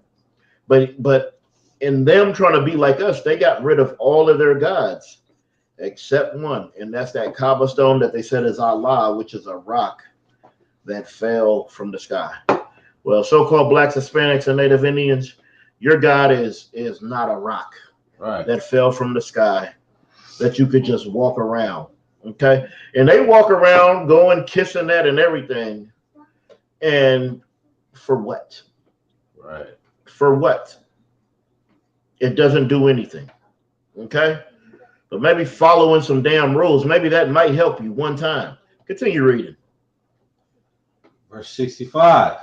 But in them trying to be like us, they got rid of all of their gods except one, and that's that Kaaba stone that they said is Allah, which is a rock that fell from the sky. Well, so-called blacks, Hispanics, and Native Indians, your God is not a rock. Right. That fell from the sky that you could just walk around. Okay. And they walk around going, kissing that and everything. And for what? Right. For what? It doesn't do anything. Okay. But maybe following some damn rules, maybe that might help you one time. Continue reading. Verse 65.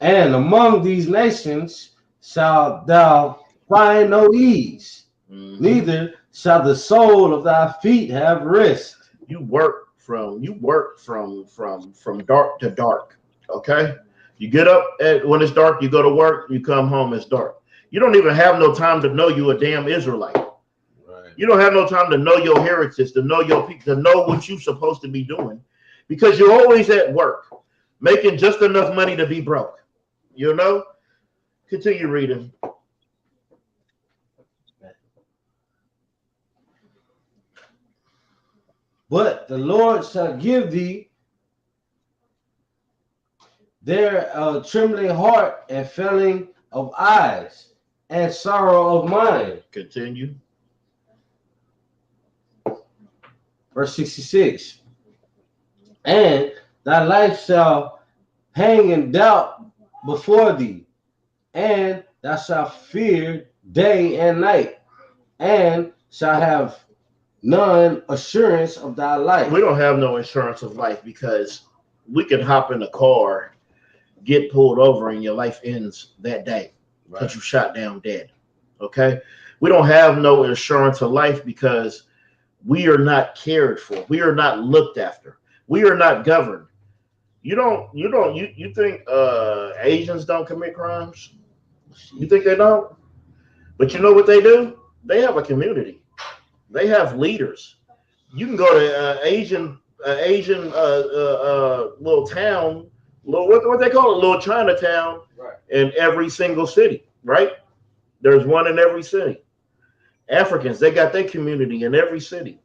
And among these nations shalt thou find no ease, neither shall the sole of thy feet have rest. You work from dark to dark. Okay, you get up when it's dark, you go to work, you come home, it's dark. You don't even have no time to know you a damn Israelite. Right. You don't have no time to know your heritage, to know your people, to know what you're supposed to be doing, because you're always at work, making just enough money to be broke. You know. Continue reading. But the Lord shall give thee their trembling heart and failing of eyes and sorrow of mind. Continue. Verse 66. And thy life shall hang in doubt before thee, and thou shalt fear day and night, and shall have none assurance of thy life. We don't have no insurance of life because we can hop in a car, get pulled over, and your life ends that day because you shot down dead. Okay? We don't have no insurance of life because we are not cared for. We are not looked after. We are not governed. You think Asians don't commit crimes? You think they don't? But you know what they do? They have a community. They have leaders. You can go to Asian little town, what they call it, little Chinatown, right, in every single city, right? There's one in every city. Africans, they got their community in every city.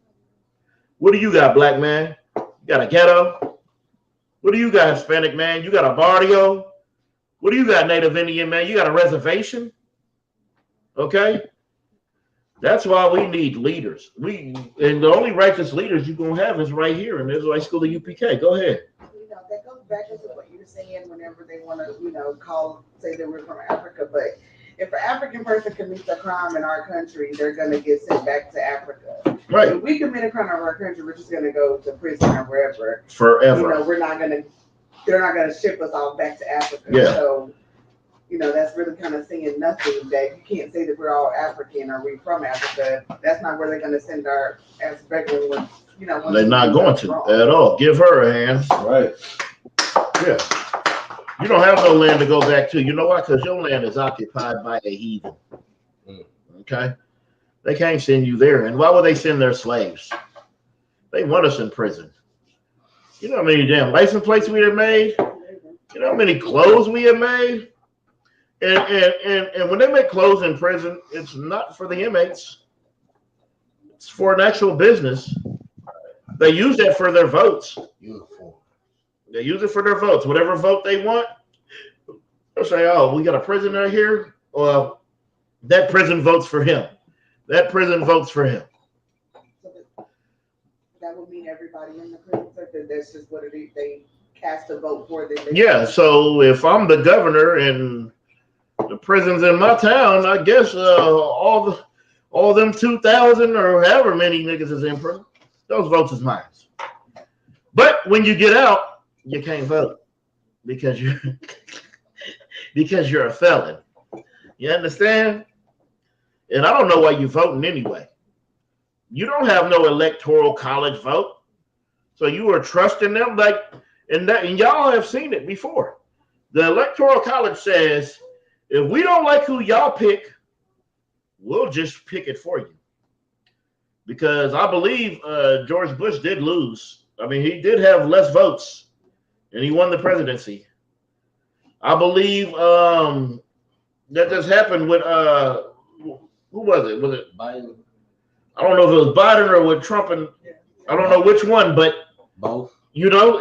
What do you got, black man? You got a ghetto? What do you got, Hispanic man? You got a barrio? What do you got, Native Indian man? You got a reservation? Okay? That's why we need leaders. And the only righteous leaders you're going to have is right here in the Israelite School of UPK. Go ahead. You know, that goes back into what you were saying whenever they want to, say that we're from Africa. But if an African person commits a crime in our country, they're going to get sent back to Africa. Right. If we commit a crime in our country, we're just going to go to prison or wherever. Forever. They're not going to ship us all back to Africa. Yeah. So, that's really kind of saying nothing, that you can't say that we're all African or we're from Africa. That's not where they're going to send our as regular ones. They're not going to at all. Give her a hand. Right. Yeah. You don't have no land to go back to. You know why? Because your land is occupied by a heathen. Okay? They can't send you there. And why would they send their slaves? They want us in prison. You know how many damn license plates we have made? You know how many clothes we have made? And when they make clothes in prison, it's not for the inmates. It's for an actual business. They use that for their votes. Uniform. They use it for their votes. Whatever vote they want, they'll say, oh, we got a prisoner here. Well, that prison votes for him. That prison votes for him. So that would mean everybody in the prison, that's just what they cast a vote for. Yeah, so if I'm the governor and the prisons in my town, I guess all them 2,000 or however many niggas is in prison, those votes is mine. But when you get out, you can't vote because you're a felon. You understand? And I don't know why you're voting anyway. You don't have no electoral college vote, so you are trusting them and y'all have seen it before. The electoral college says, if we don't like who y'all pick, we'll just pick it for you. Because I believe George Bush did lose. I mean, he did have less votes, and he won the presidency. I believe that just happened with who was it? Was it Biden? I don't know if it was Biden or with Trump, and I don't know which one, but both. You know,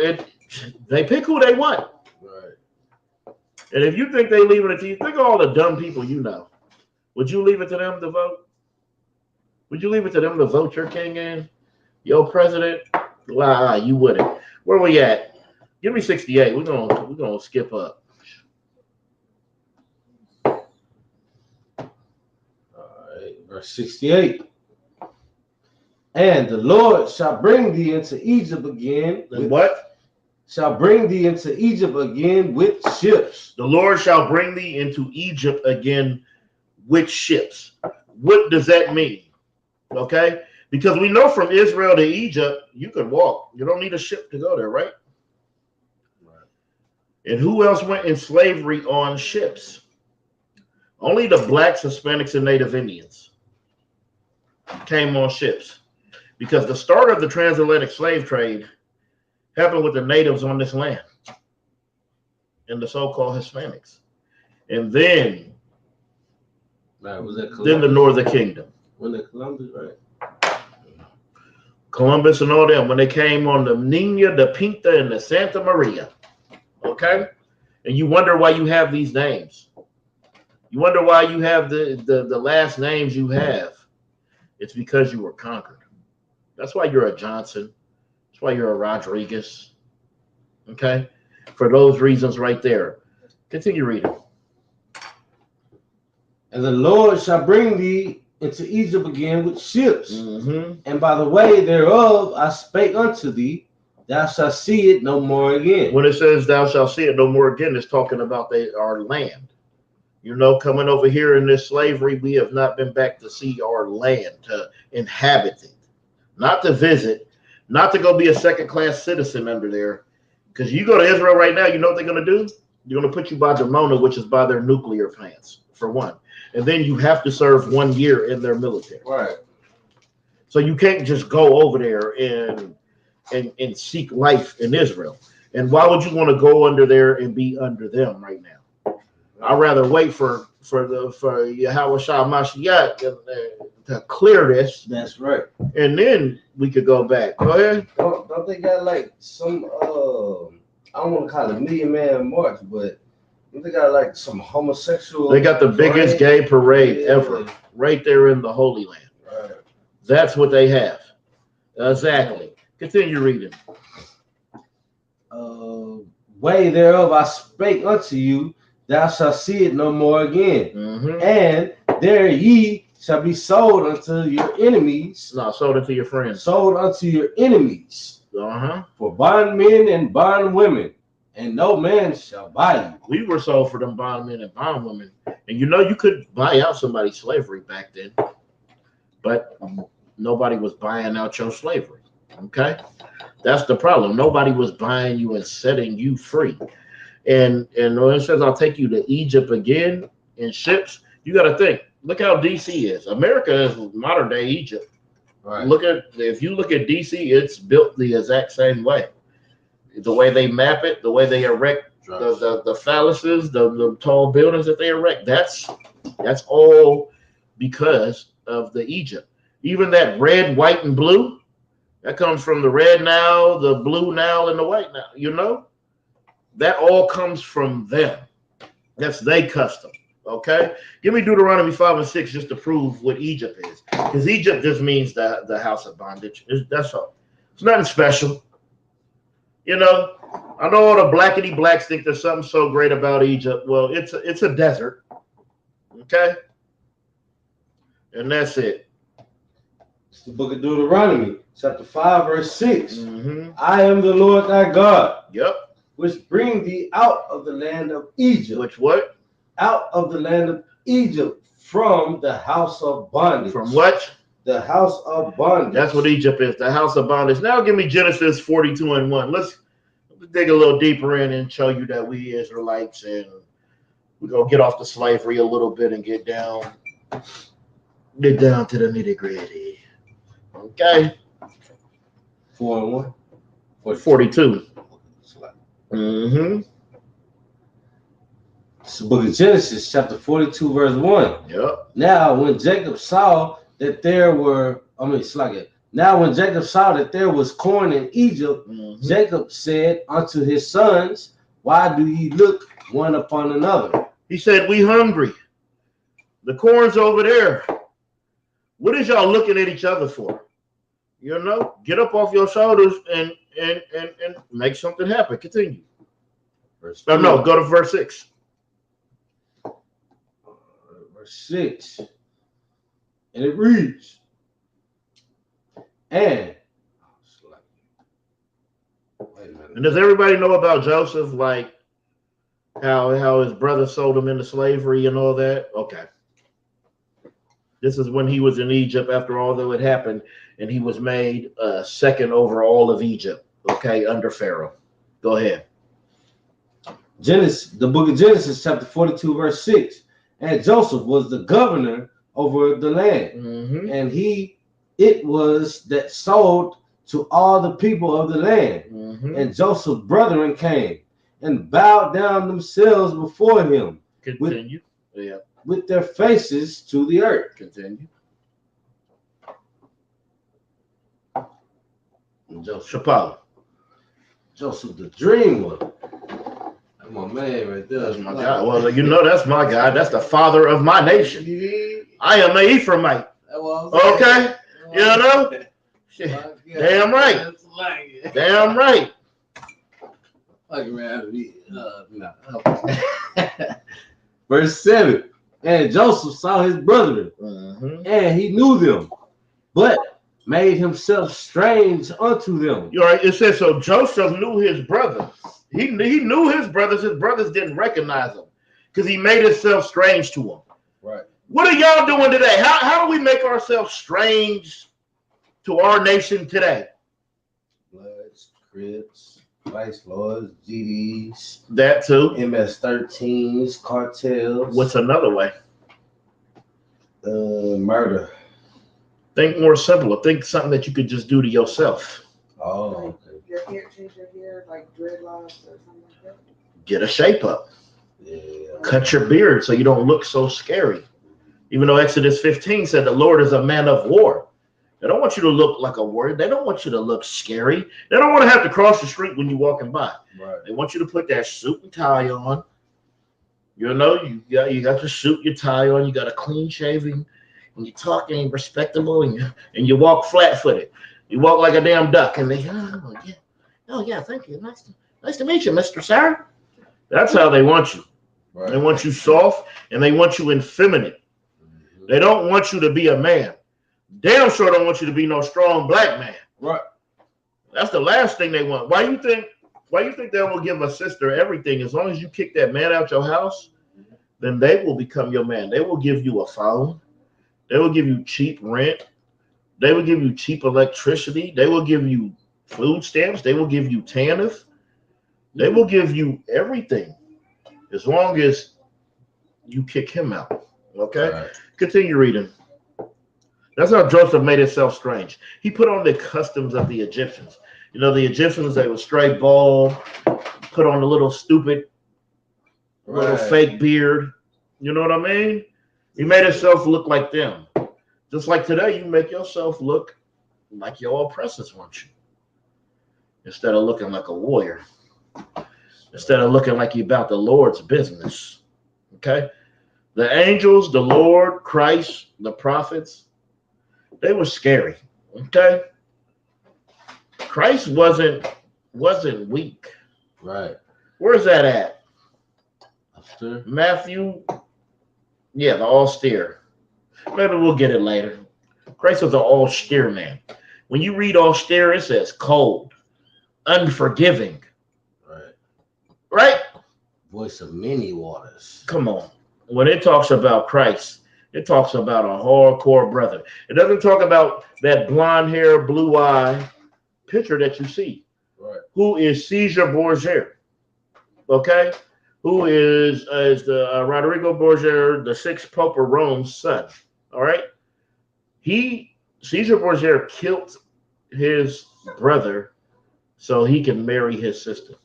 they pick who they want. Right. And if you think they leaving it to you, think of all the dumb people you know. Would you leave it to them to vote? Would you leave it to them to vote your king in? Your president? Nah, you wouldn't. Where we at? Give me 68. We're gonna skip up. All right, verse 68. And the Lord shall bring thee into Egypt again. What? Shall bring thee into Egypt again with ships. The Lord shall bring thee into Egypt again with ships. What does that mean? Okay? Because we know from Israel to Egypt, you could walk. You don't need a ship to go there, right? Right. And who else went in slavery on ships? Only the blacks, Hispanics, and Native Indians came on ships. Because the start of the transatlantic slave trade happened with the natives on this land and the so-called Hispanics. And then, was that then the Northern Kingdom. When the Columbus, right? Columbus and all them, when they came on the Nina, the Pinta, and the Santa Maria. Okay? And you wonder why you have these names. You wonder why you have the last names you have. It's because you were conquered. That's why you're a Johnson. That's why you're a Rodriguez. Okay? For those reasons right there. Continue reading. And the Lord shall bring thee into Egypt again with ships. Mm-hmm. And by the way thereof I spake unto thee, thou shalt see it no more again. When it says thou shalt see it no more again, it's talking about our land. You know, coming over here in this slavery, we have not been back to see our land, to inhabit it. Not to visit, not to go be a second-class citizen under there. Because you go to Israel right now, you know what they're going to do? They're going to put you by Dimona, which is by their nuclear plants, for one. And then you have to serve 1 year in their military. Right. So you can't just go over there and seek life in Israel. And why would you want to go under there and be under them right now? I'd rather wait for Yahweh Shah Mashiach to clear this. That's right. And then we could go back. Go ahead. Don't they got like some I don't want to call it Million Man March, but they got like some homosexual. They got the biggest gay parade ever right there in the Holy Land. Right. That's what they have. Exactly. Continue reading. Way thereof I spake unto you, thou shalt see it no more again. Mm-hmm. And there ye shall be sold unto your enemies. No, sold it to your friends. Sold unto your enemies. Uh-huh. For bondmen and bondwomen, and no man shall buy you. We were sold for them bondmen and bondwomen. And you know you could buy out somebody's slavery back then. But nobody was buying out your slavery. Okay? That's the problem. Nobody was buying you and setting you free. And when it says I'll take you to Egypt again in ships, you got to think. Look how DC is. America is modern day Egypt. Right. If you look at DC, it's built the exact same way. The way they map it, the way they erect the phalluses, the tall buildings that they erect. That's all because of the Egypt. Even that red, white, and blue, that comes from the red Nile, the blue Nile, and the white Nile. You know, that all comes from them. That's their custom. Okay, give me Deuteronomy 5 and 6 just to prove what Egypt is, because Egypt just means the house of bondage. That's all. It's nothing special. You know, I know all the blackety blacks think there's something so great about Egypt. Well, it's a desert. Okay, and that's it. It's the book of Deuteronomy, chapter 5, verse 6. Mm-hmm. I am the Lord thy God, Yep. which bring thee out of the land of Egypt. Which what? Out of the land of Egypt, from the house of bondage. From what? The house of bondage. That's what Egypt is, the house of bondage. Now give me Genesis 42 and 1. Let's dig a little deeper in and show you that we Israelites, and we're going to get off the slavery a little bit and get down to the nitty gritty. Okay. 4 and 1? 42. Mm-hmm. It's the book of Genesis, chapter 42, verse 1. Yep. Now, when Jacob saw that there were, Now, when Jacob saw that there was corn in Egypt, Mm-hmm. Jacob said unto his sons, why do ye look one upon another? He said, we hungry. The corn's over there. What is y'all looking at each other for? You know, get up off your shoulders and make something happen. Continue. Verse No, go to verse 6. Verse 6. And it reads, and wait a minute. And does everybody know about Joseph, like how his brother sold him into slavery and all that? Okay. This is when he was in Egypt after all that had happened, and he was made second over all of Egypt, okay, under Pharaoh. Go ahead. Genesis, the book of Genesis, chapter 42, verse 6. And Joseph was the governor over the land, Mm-hmm. and it was that sold to all the people of the land. Mm-hmm. And Joseph's brethren came and bowed down themselves before him. Continue. With their faces to the earth. Continue. And Joseph, the dream one. That's my man right there. that's my guy. Well, you know that's my guy. That's the father of my nation. I am an Ephraimite. Okay? You know? Damn right. Damn right. Verse 7. And Joseph saw his brethren, Mm-hmm. and he knew them, but made himself strange unto them. You're right. It says so. Joseph knew his brothers. He knew his brothers. His brothers didn't recognize him because he made himself strange to them. Right. What are y'all doing today? How do we make ourselves strange to our nation today? Bloods, Crips, Vice Lords, GDs, That too. MS-13s, cartels. What's another way? Murder. Think more simpler. Think something that you could just do to yourself. Oh, okay. Your hair, change your hair, like dreadlocks or something like that. Get a shape up. Yeah. Cut your beard so you don't look so scary. Even though Exodus 15 said the Lord is a man of war. They don't want you to look like a warrior. They don't want you to look scary. They don't want to have to cross the street when you're walking by. Right. They want you to put that suit and tie on. You know, you got your suit, your tie on. You got a clean shaving, and you're talking respectable, and you walk flat-footed. You walk like a damn duck, and they, oh yeah, thank you. Nice to meet you, Mr. Sarah. That's how they want you. Right. They want you soft, and they want you effeminate. Mm-hmm. They don't want you to be a man. Damn sure don't want you to be no strong black man. Right. That's the last thing they want. Why you think they will give a sister everything? As long as you kick that man out your house, then they will become your man. They will give you a phone. They will give you cheap rent. They will give you cheap electricity. They will give you food stamps. They will give you TANF. They will give you everything as long as you kick him out. Okay? Right. Continue reading. That's how Joseph made himself strange. He put on the customs of the Egyptians. You know, the Egyptians, they were straight bald, put on the little stupid little fake beard. You know what I mean? He made himself look like them. Just like today, you make yourself look like your oppressors want you. Instead of looking like a warrior. Instead of looking like you about the Lord's business. Okay? The angels, the Lord, Christ, the prophets, they were scary. Okay? Christ wasn't weak. Right. Where's that at? After. Matthew. Yeah, the austere. Maybe we'll get it later. Christ was an austere man. When you read austere, it says cold, unforgiving. Right. Right? Voice of many waters. Come on. When it talks about Christ, it talks about a hardcore brother. It doesn't talk about that blonde hair, blue eye picture that you see. Right. Who is Caesar Borgia? Okay? Who is the Rodrigo Borgia, the sixth Pope of Rome's son? All right? Caesar Borgia killed his brother so he can marry his sister.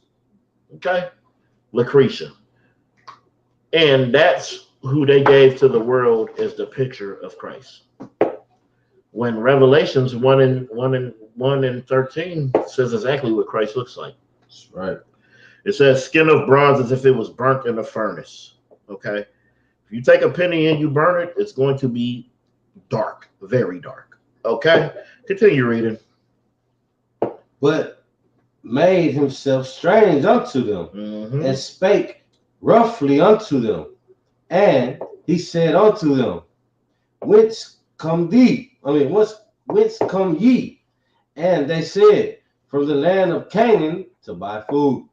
Okay? Lucretia. And that's who they gave to the world as the picture of Christ. When Revelations 1 and 13 says exactly what Christ looks like. That's right. It says skin of bronze as if it was burnt in a furnace. Okay? If you take a penny and you burn it, it's going to be dark, very dark. Okay? Continue reading. But made himself strange unto them, and spake roughly unto them. And he said unto them, Whence come ye? Whence come ye? And they said, From the land of Canaan to buy food.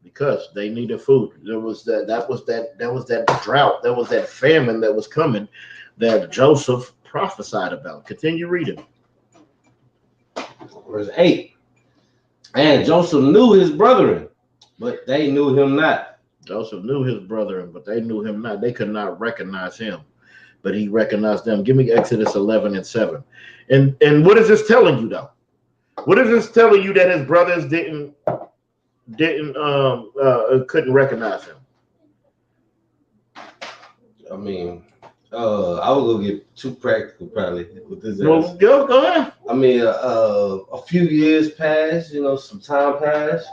Because they needed food. That was that drought, that was that famine that was coming that Joseph prophesied about. Continue reading. Verse 8. And Joseph knew his brethren, but they knew him not. Joseph knew his brethren, but they knew him not. They could not recognize him, but he recognized them. Give me Exodus 11 and 7. And what is this telling you, though? What is this telling you that his brothers couldn't recognize him? I mean, I was gonna get too practical probably with this. Well, go ahead. I mean, a few years passed, some time passed.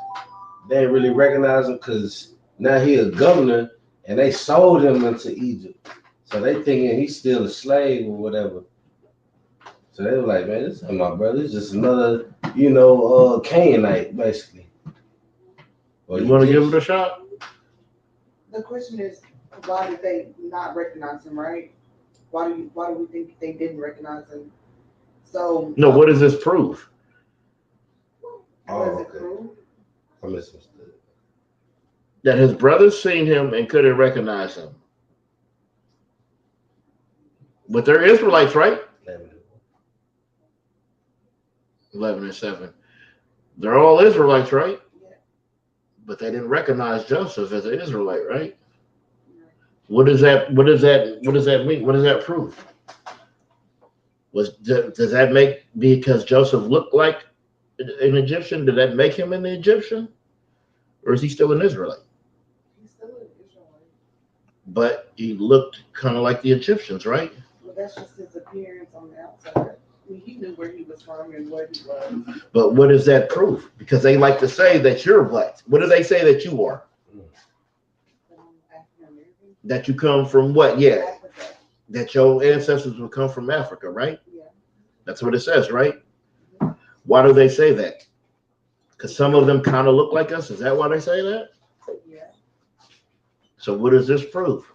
They didn't really recognize him because now he a governor, and they sold him into Egypt. So they thinking he's still a slave or whatever. So they were like, man, this ain't my brother. It's just another, Canaanite, basically. You want to give it a shot? The question is, why did they not recognize him, right? Why do we think they didn't recognize him? So no, what does this prove? What does it prove? I misunderstood. That his brothers seen him and couldn't recognize him. But they're Israelites, right? 11 and 7. They're all Israelites, right? Yeah. But they didn't recognize Joseph as an Israelite, right? What does that mean? What does that prove? Does that make, because Joseph looked like an Egyptian, did that make him an Egyptian? Or is he still an Israelite? He's still an Israelite. But he looked kind of like the Egyptians, right? Well, that's just his appearance on the outside. I mean, he knew where he was from and what he was. But what does that prove? Because they like to say that you're what? What do they say that you are? That you come from what? Yeah. Africa. That your ancestors would come from Africa, right? Yeah. That's what it says, right? Why do they say that? Because some of them kind of look like us. Is that why they say that? Yeah. So what does this prove?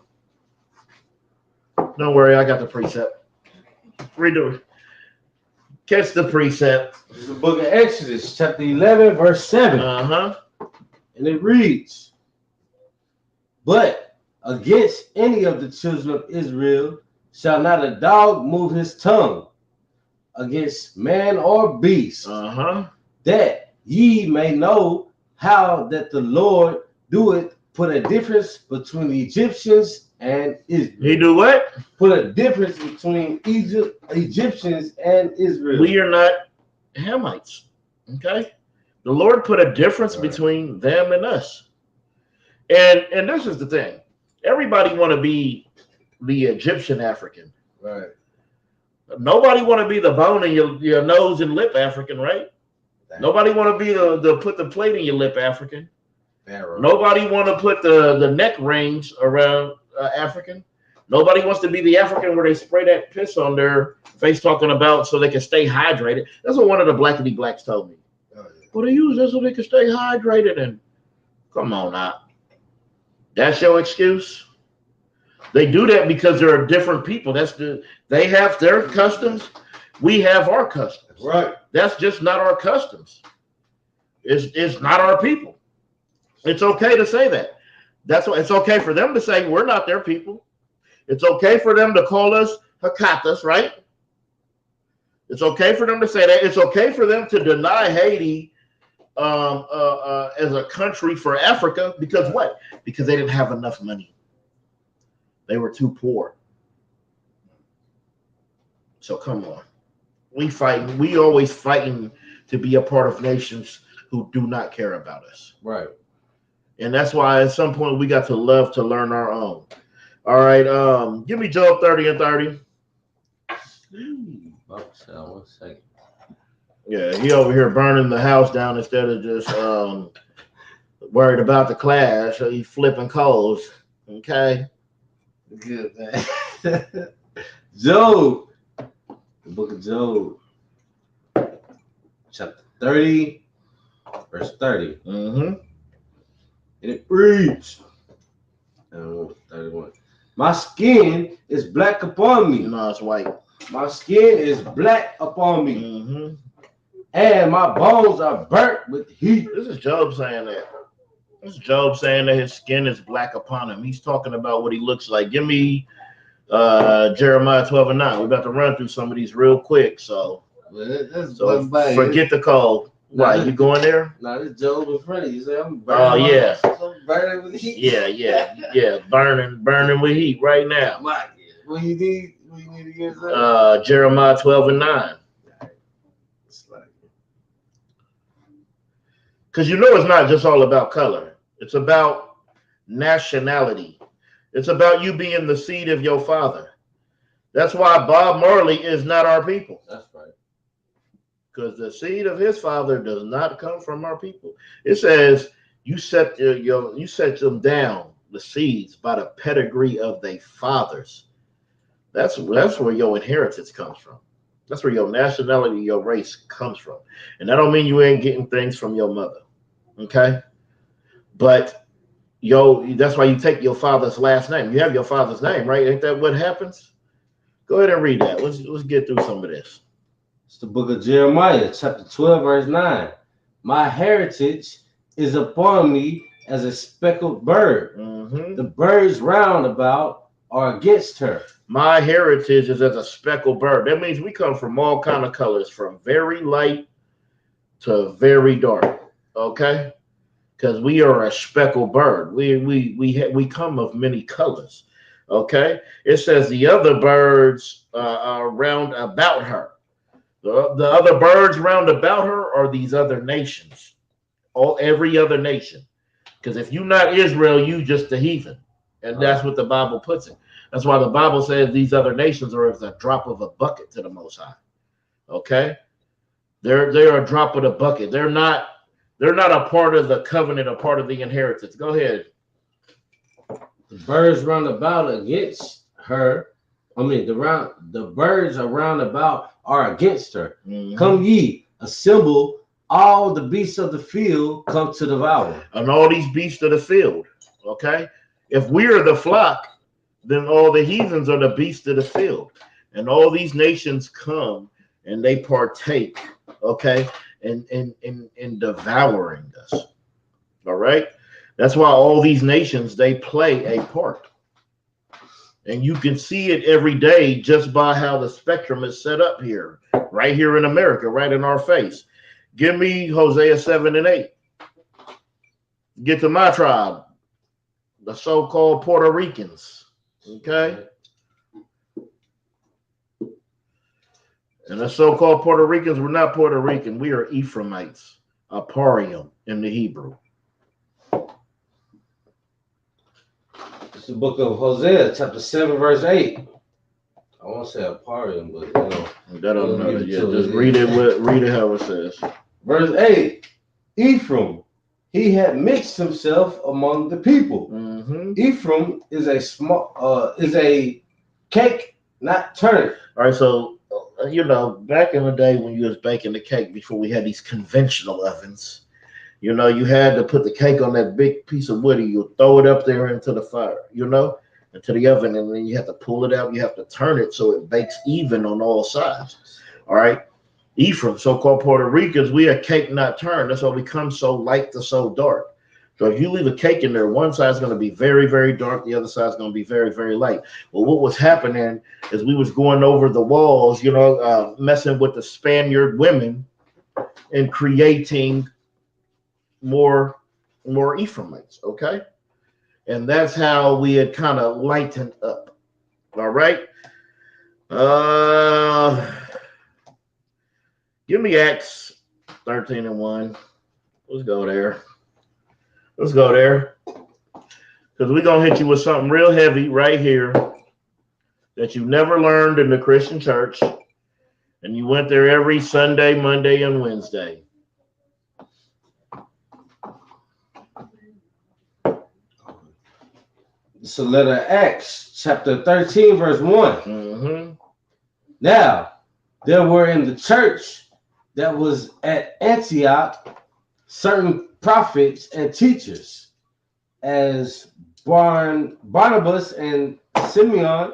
Don't worry, I got the precept. Redo it. Catch the precept. This is the book of Exodus, chapter 11, verse 7. Uh-huh. And it reads, But against any of the children of Israel shall not a dog move his tongue against man or beast, that ye may know how that the Lord doeth put a difference between the Egyptians and Israel. He do what? Put a difference between Egyptians and Israel. We are not Hamites. Okay? The Lord put a difference between them and us. And this is the thing. Everybody want to be the Egyptian African. Right. Nobody want to be the bone in your nose and lip African, right? Nobody want to be the put the plate in your lip African. Pharaoh. Nobody want to put the neck rings around African. Nobody wants to be the African where they spray that piss on their face talking about so they can stay hydrated. That's what one of the blackity blacks told me. Oh, yeah. Well, they use that so they can stay hydrated. And come on now. That's your excuse? They do that because there are different people. They have their customs. We have our customs. Right. That's just not our customs. It's not our people. It's okay to say that. That's why it's okay for them to say we're not their people. It's okay for them to call us Hakatas, right? It's okay for them to say that. It's okay for them to deny Haiti as a country for Africa because what? Because they didn't have enough money. They were too poor. So come on. We always fighting to be a part of nations who do not care about us. Right. And that's why at some point we got to love to learn our own. All right. Give me Job 30 and 30. One second. Yeah, he over here burning the house down instead of just worried about the class. So he's flipping coals. Okay. Good, man. Job. The book of Job. Chapter 30, verse 30. Mm-hmm. And it reads, 31. My skin is black upon me. No, it's white. My skin is black upon me. Mm-hmm. And my bones are burnt with heat. This is Job saying that. This is Job saying that his skin is black upon him. He's talking about what he looks like. Give me Jeremiah 12 and 9. We're about to run through some of these real quick. So forget the call. Why, you going there? No, this Job in front of you. Say, I'm burning. Oh, yeah. I'm burning with heat. Yeah. Burning with heat right now. What you need to get? Jeremiah 12 and 9. Because you know it's not just all about color. It's about nationality. It's about you being the seed of your father. That's why Bob Marley is not our people. That's right. Because the seed of his father does not come from our people. It says you set them down, the seeds, by the pedigree of their fathers. That's where your inheritance comes from. That's where your nationality, your race comes from. And that don't mean you ain't getting things from your mother. Okay? But that's why you take your father's last name. You have your father's name, right? Ain't that what happens? Go ahead and read that. Let's get through some of this. It's the book of Jeremiah, chapter 12, verse 9. My heritage is upon me as a speckled bird. Mm-hmm. The birds round about are against her. My heritage is as a speckled bird. That means we come from all kind of colors, from very light to very dark. Okay? Because we are a speckled bird. We come of many colors. Okay? It says the other birds are round about her. The other birds round about her are these other nations. Every other nation. Because if you're not Israel, you just a heathen. And that's what the Bible puts it. That's why the Bible says these other nations are as a drop of a bucket to the Most High. Okay? They're a drop of the bucket. They're not a part of the covenant, a part of the inheritance. Go ahead. The birds round about against her. The birds around about are against her. Mm-hmm. Come ye, assemble all the beasts of the field, come to devour. And all these beasts of the field. Okay? If we are the flock, then all the heathens are the beasts of the field. And all these nations come and they partake, okay, in devouring us. All right? That's why all these nations, they play a part. And you can see it every day just by how the spectrum is set up here, right here in America, right in our face. Give me Hosea 7 and 8. Get to my tribe, the so-called Puerto Ricans. Okay? And the so-called Puerto Ricans, we're not Puerto Rican. We are Ephraimites, Aparium in the Hebrew. It's the book of Hosea, chapter 7, verse 8. I won't say a pardon, but That don't matter. Yeah, just read it how it says. Verse 8. Ephraim, he had mixed himself among the people. Mm-hmm. Ephraim is a cake not turned. All right, so back in the day when you was baking the cake before we had these conventional ovens, you had to put the cake on that big piece of wood. You throw it up there into the fire, into the oven, and then you have to pull it out. You have to turn it so it bakes even on all sides. All right. Ephraim, so-called Puerto Ricans, we are cake not turned. That's why we come so light to so dark. So if you leave a cake in there, one side's going to be very, very dark. The other side's going to be very, very light. Well, what was happening is we was going over the walls, messing with the Spaniard women and creating more Ephraimites, okay? And that's how we had kind of lightened up. All right. Give me Acts 13:1. Let's go there. Because we're going to hit you with something real heavy right here that you never learned in the Christian church. And you went there every Sunday, Monday, and Wednesday. It's the letter Acts, chapter 13, verse 1. Mm-hmm. Now, there were in the church that was at Antioch certain prophets and teachers, as Barnabas and Simeon,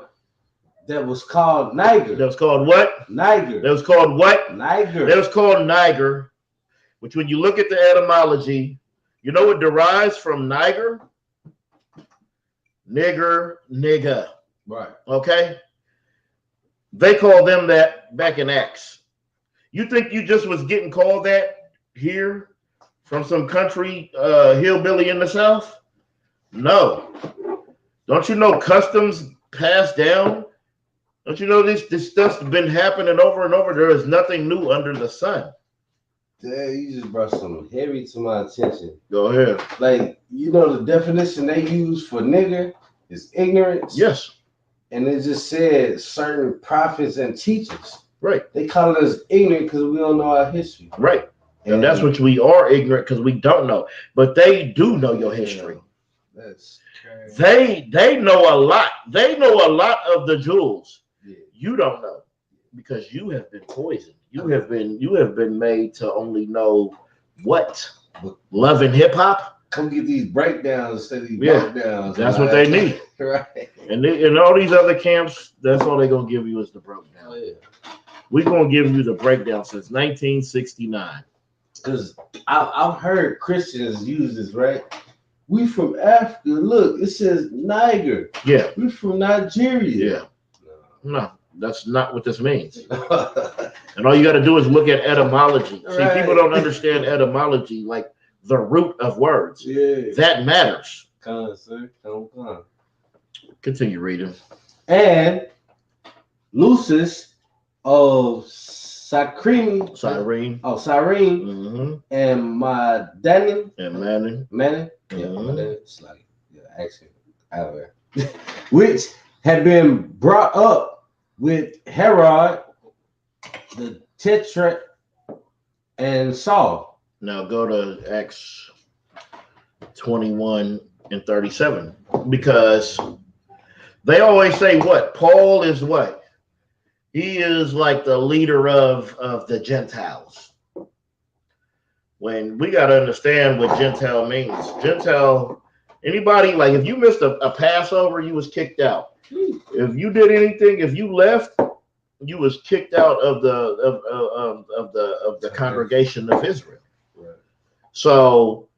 that was called Niger. That was called what? Niger. That was called what? Niger. That was called Niger, which when you look at the etymology, you know what derives from Niger? Nigger, nigga. Right. Okay? They called them that back in Acts. You think you just was getting called that here from some country hillbilly in the South? No. Don't you know customs passed down? Don't you know this stuff's been happening over and over? There is nothing new under the sun. Dad, you just brought something heavy to my attention. Go ahead. Like, the definition they use for nigger is ignorance. Yes. And it just said certain prophets and teachers. Right. They call us ignorant because we don't know our history. Right. And that's what we are, ignorant, because we don't know. But they do know your history. That's crazy. They know a lot. They know a lot of the jewels. Yeah. You don't know because you have been poisoned. You have been made to only know what? Love and hip hop. Come get these breakdowns instead of these breakdowns. That's what they need. Right. And in all these other camps, that's all they're gonna give you is the breakdown. Oh, yeah. We're gonna give you the breakdown since 1969. Because I've heard Christians use this, right? We from Africa. Look, it says Niger. Yeah. We from Nigeria. Yeah. No, that's not what this means. And all you got to do is look at etymology. Right. See, people don't understand etymology, like the root of words. Yeah. That matters. Come on, sir. Come. Continue reading. And Lucius of Cyrene. Cyrene. Mm-hmm. And Madanin. And Manning. Yeah, Mm-hmm. it's like accent out of there. Which had been brought up with Herod, the Tetrarch, and Saul. Now go to Acts 21:37, because they always say what? Paul is what? He is like the leader of the Gentiles. When we got to understand what Gentile means. Gentile, anybody, like if you missed a Passover, you was kicked out. If you did anything, if you left, you was kicked out of the congregation of Israel. Right. So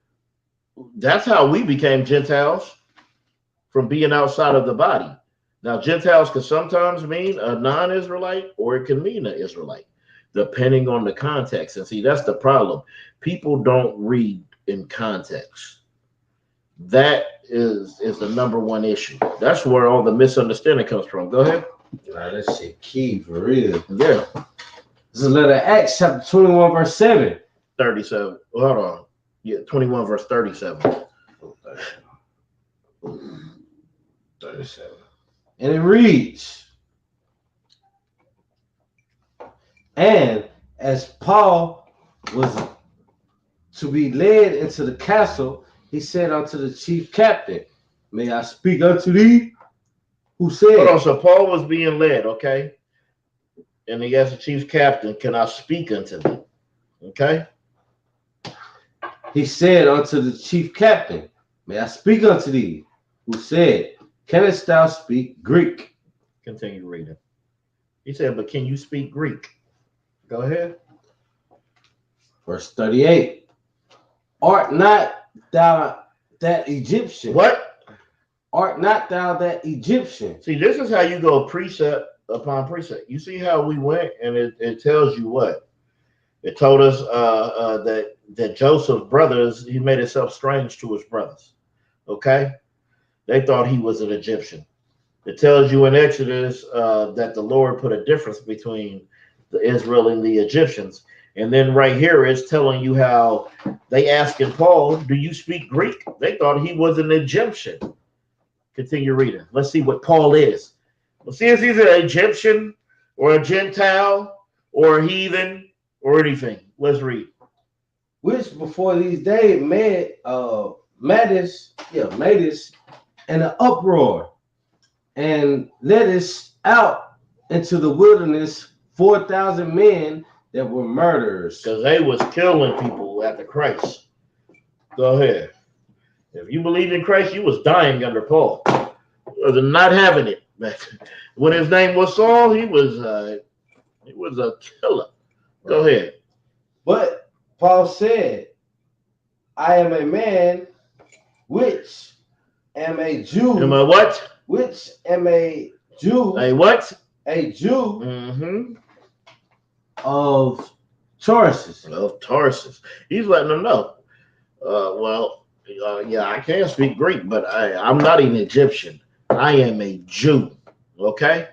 that's how we became Gentiles, from being outside of the body. Now, Gentiles can sometimes mean a non-Israelite, or it can mean an Israelite, depending on the context. And see, that's the problem. People don't read in context. That is the number one issue. That's where all the misunderstanding comes from. Go ahead. Nah, that shit key for real. Yeah. This is letter Acts chapter 21 verse 7. 37. Hold on. Yeah, 21 verse 37. 37. And it reads, and as Paul was to be led into the castle, he said unto the chief captain, may I speak unto thee? Who said, Hold on, so Paul was being led, okay? And he asked the chief captain, can I speak unto thee? Okay? he said unto the chief captain, may I speak unto thee? Who said, canst thou speak Greek? Continue reading. He said, but can you speak Greek? Go ahead. Verse 38. Art not thou that Egyptian? What? Art not thou that Egyptian? See, this is how you go precept upon precept. You see how we went, and it tells you what? It told us that Joseph's brothers, he made himself strange to his brothers. Okay? They thought he was an Egyptian. It tells you in Exodus that the Lord put a difference between the Israel and the Egyptians. And then right here it's telling you how they asking Paul, do you speak Greek? They thought he was an Egyptian. Continue reading. Let's see what Paul is. Let's see if he's an Egyptian or a Gentile or a heathen or anything. Let's read. Which before these days made us in an uproar and led us out into the wilderness 4,000 men that were murderers. Because they was killing people after Christ. Go ahead. If you believed in Christ, you was dying under Paul. Not having it. When his name was Saul, he was a killer. Go ahead. But Paul said, I am a man which am a Jew. Am I what? Which am a Jew. A what? A Jew Mm-hmm. of Tarsus. Of Tarsus. He's letting them know. Yeah, I can speak Greek, but I'm not an Egyptian. I am a Jew. Okay?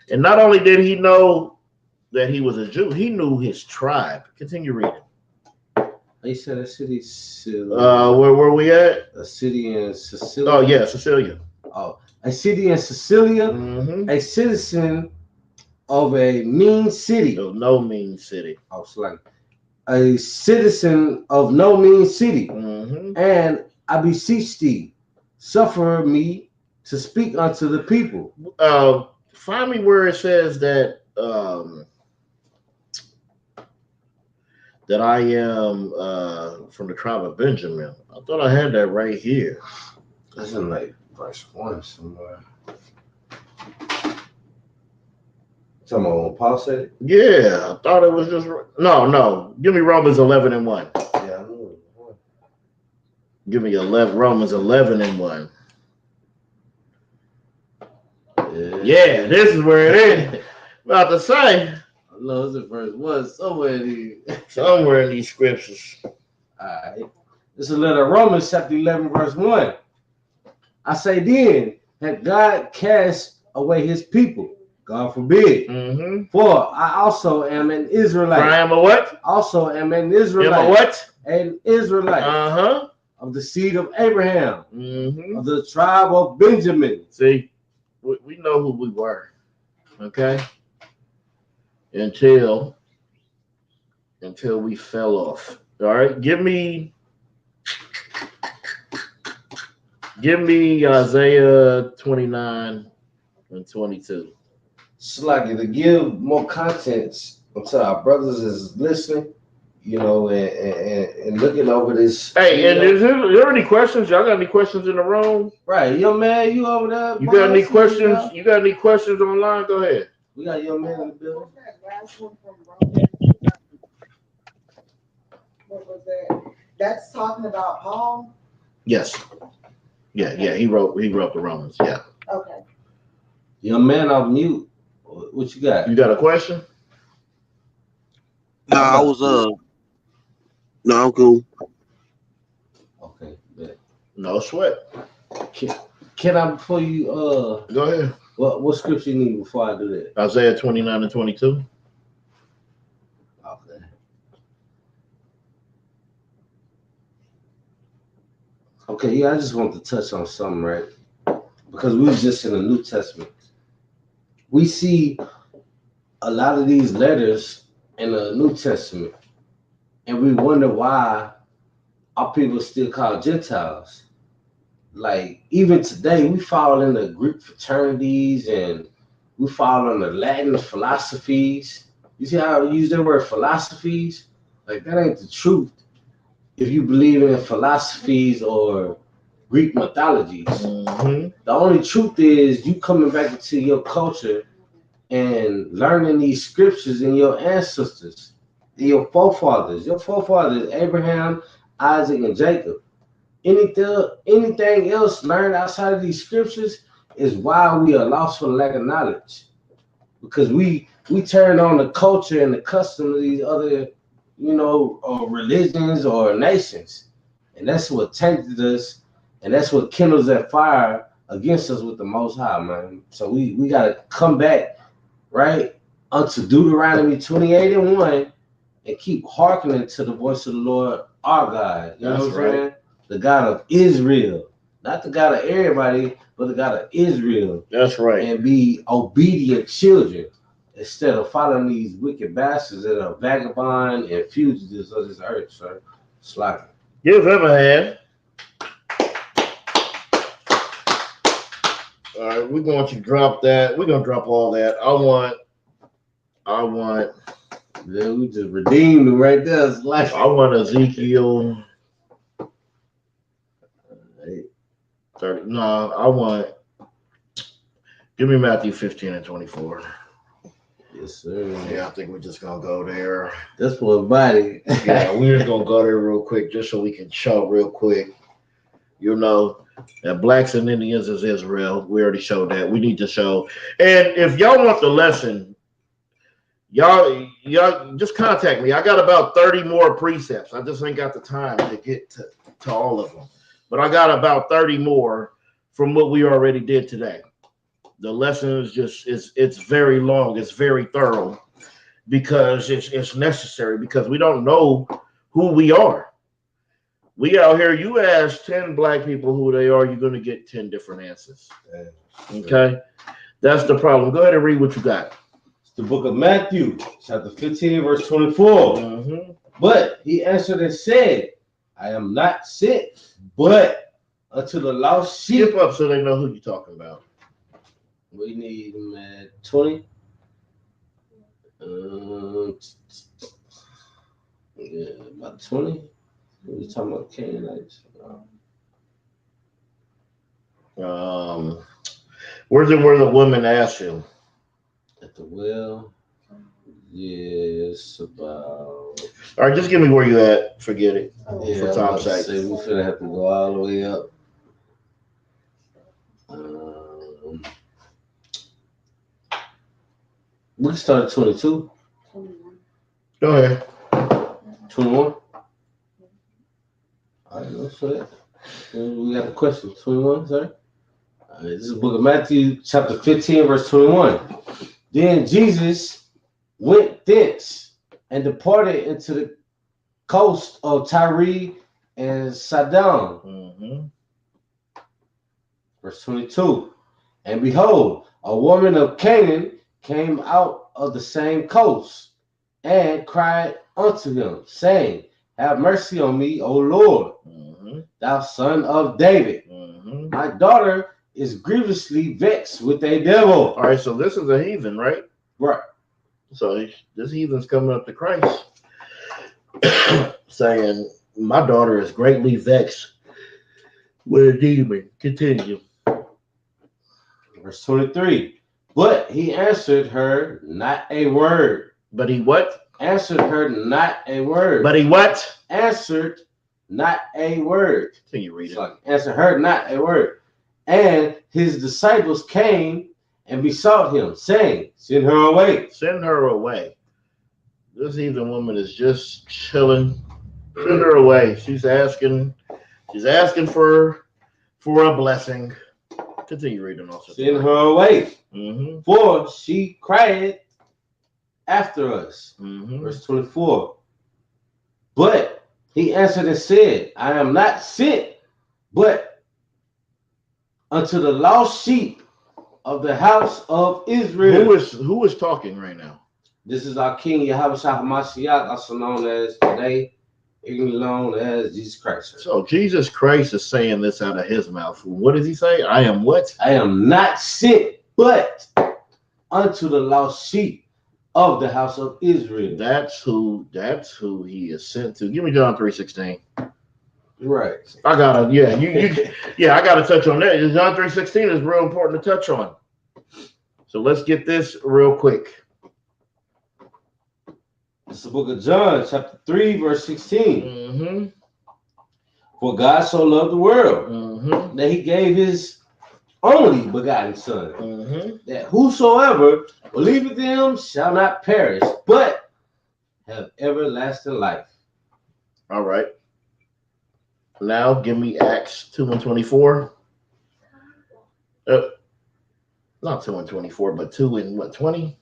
And not only did he know that he was a Jew, he knew his tribe. Continue reading. He said a city. Where were we at? A city in Sicilia. Oh, yeah, Sicilia. Oh, a city in Sicilia. Mm-hmm. A citizen of a mean city. Of no mean city. I was like, a citizen of no mean city. Mm-hmm. And I beseech thee, suffer me to speak unto the people. Find me where it says that that I am from the tribe of Benjamin. I thought I had that right here. That's in like verse 1 somewhere. Talking about when Paul said it? Yeah, I thought it was just no. Give me Romans 11:1. Yeah, I knew it. Give me Romans 11:1. Yeah, this is where it is. About to say. No, it's in verse 1 somewhere in these scriptures. All right. This is a letter of Romans chapter 11 verse 1. I say then, that God cast away his people. God forbid. Mm-hmm. For I also am an Israelite. I am a what? Also am an Israelite. Am a what? An Israelite. Uh-huh. Of the seed of Abraham. Mm-hmm. Of the tribe of Benjamin. See, we know who we were. Okay? Until we fell off. All right? Give me Isaiah 29 and 22. Sluggy, to give more contents to our brothers is listening, you know, and looking over this. Hey, and is there any questions? Y'all got any questions in the room? Right, young man, you over there? You got any questions? You got any questions online? Go ahead. We got young man in the building. What's that last one from Romans? What was that? That's talking about Paul? Yes. Yeah. He wrote the Romans. Yeah. Okay. Young man off mute. What you got? You got a question? No, I was no, I'm cool. Okay. Yeah. No sweat. Can I before you Go ahead. what scripture you need before I do that? Isaiah 29 and 22. Okay. Okay, yeah, I just want to touch on something, right? because we was just in the New Testament. We see a lot of these letters in the New Testament, and we wonder why our people still called Gentiles. Like, even today, we fall in the Greek fraternities and we fall in the Latin philosophies. You see how I use that word philosophies? Like, that ain't the truth. If you believe in philosophies or Greek mythologies, the only truth is you coming back into your culture and learning these scriptures in your ancestors, your forefathers. Your forefathers, Abraham, Isaac, and Jacob. Anything else learned outside of these scriptures is why we are lost for the lack of knowledge. Because we turn on the culture and the custom of these other, religions or nations. And that's what tainted us, and that's what kindles that fire against us with the Most High, man. So we got to come back, right, unto Deuteronomy 28:1 and keep hearkening to the voice of the Lord, our God. You know what I'm saying? The God of Israel. Not the God of everybody, but the God of Israel. That's right. And be obedient children instead of following these wicked bastards that are vagabond and fugitives of this earth, sir. Slacking. Give him a hand. All right, we're going to drop that. We're going to drop all that. I want. Yeah, we just redeemed him right there. It's like, I want Ezekiel 30. No, I want. Give me Matthew 15:24. Yes, sir. Yeah, I think we're just gonna go there. That's for a body. Yeah, we're just gonna go there real quick, just so we can show real quick. That blacks and Indians is Israel. We already showed that. We need to show. And if y'all want the lesson, y'all just contact me. I got about 30 more precepts. I just ain't got the time to get to all of them. But I got about 30 more from what we already did today. The lesson is it's very long. It's very thorough because it's necessary, because we don't know who we are. We out here, you ask 10 black people who they are, you're going to get 10 different answers. Okay? That's the problem. Go ahead and read what you got. It's the book of Matthew, chapter 15, verse 24. Mm-hmm. But he answered and said, I am not sent, but unto the lost sheep. Skip up so they know who you're talking about. We need him at 20. Yeah, about 20. We talking about Canaanites. Where's it where the woman asked him? At the well. Yes, about. All right, just give me where you at. Forget it. Yeah, For time's sake. we finna have to go all the way up. We can start at 22. 21. Go ahead. 21. All right, let's do that. We got a question. 21, sir. All right, this is the book of Matthew, chapter 15, verse 21. Then Jesus went thence and departed into the coast of Tyre and Sidon. Mm-hmm. Verse 22. And behold, a woman of Canaan came out of the same coast and cried unto him, saying, have mercy on me, O Lord, thou son of David. My daughter is grievously vexed with a devil. All right, so this is a heathen, right? Right. So this heathen's coming up to Christ saying, my daughter is greatly vexed with a demon. Continue. Verse 23. But he answered her not a word. But he what? Answered her not a word. But he what? Answered not a word. Can you read it? Like, answered her not a word. And his disciples came and besought him, saying, send her away. Send her away. This heathen woman is just chilling. Send her away. She's asking for a blessing. Continue reading also. Send her away. Mm-hmm. For she cried after us. Mm-hmm. Verse 24. But he answered and said, I am not sent, but unto the lost sheep of the house of Israel. Who is talking right now? This is our King Yahweh Shah HaMashiach, also known as today, known as Jesus Christ. So Jesus Christ is saying this out of his mouth. What does he say? I am what? I am not sent but unto the lost sheep of the house of Israel. That's who he is sent to. Give me John 3:16. Right. I gotta, I gotta touch on that. John 3:16 is real important to touch on. So let's get this real quick. It's the book of John, chapter 3, verse 16. Mm-hmm. For God so loved the world Mm-hmm. that he gave his only begotten Son, Mm-hmm. that whosoever believeth in him shall not perish, but have everlasting life. All right. Now give me Acts 2:24. Not 2:24, but 2:20?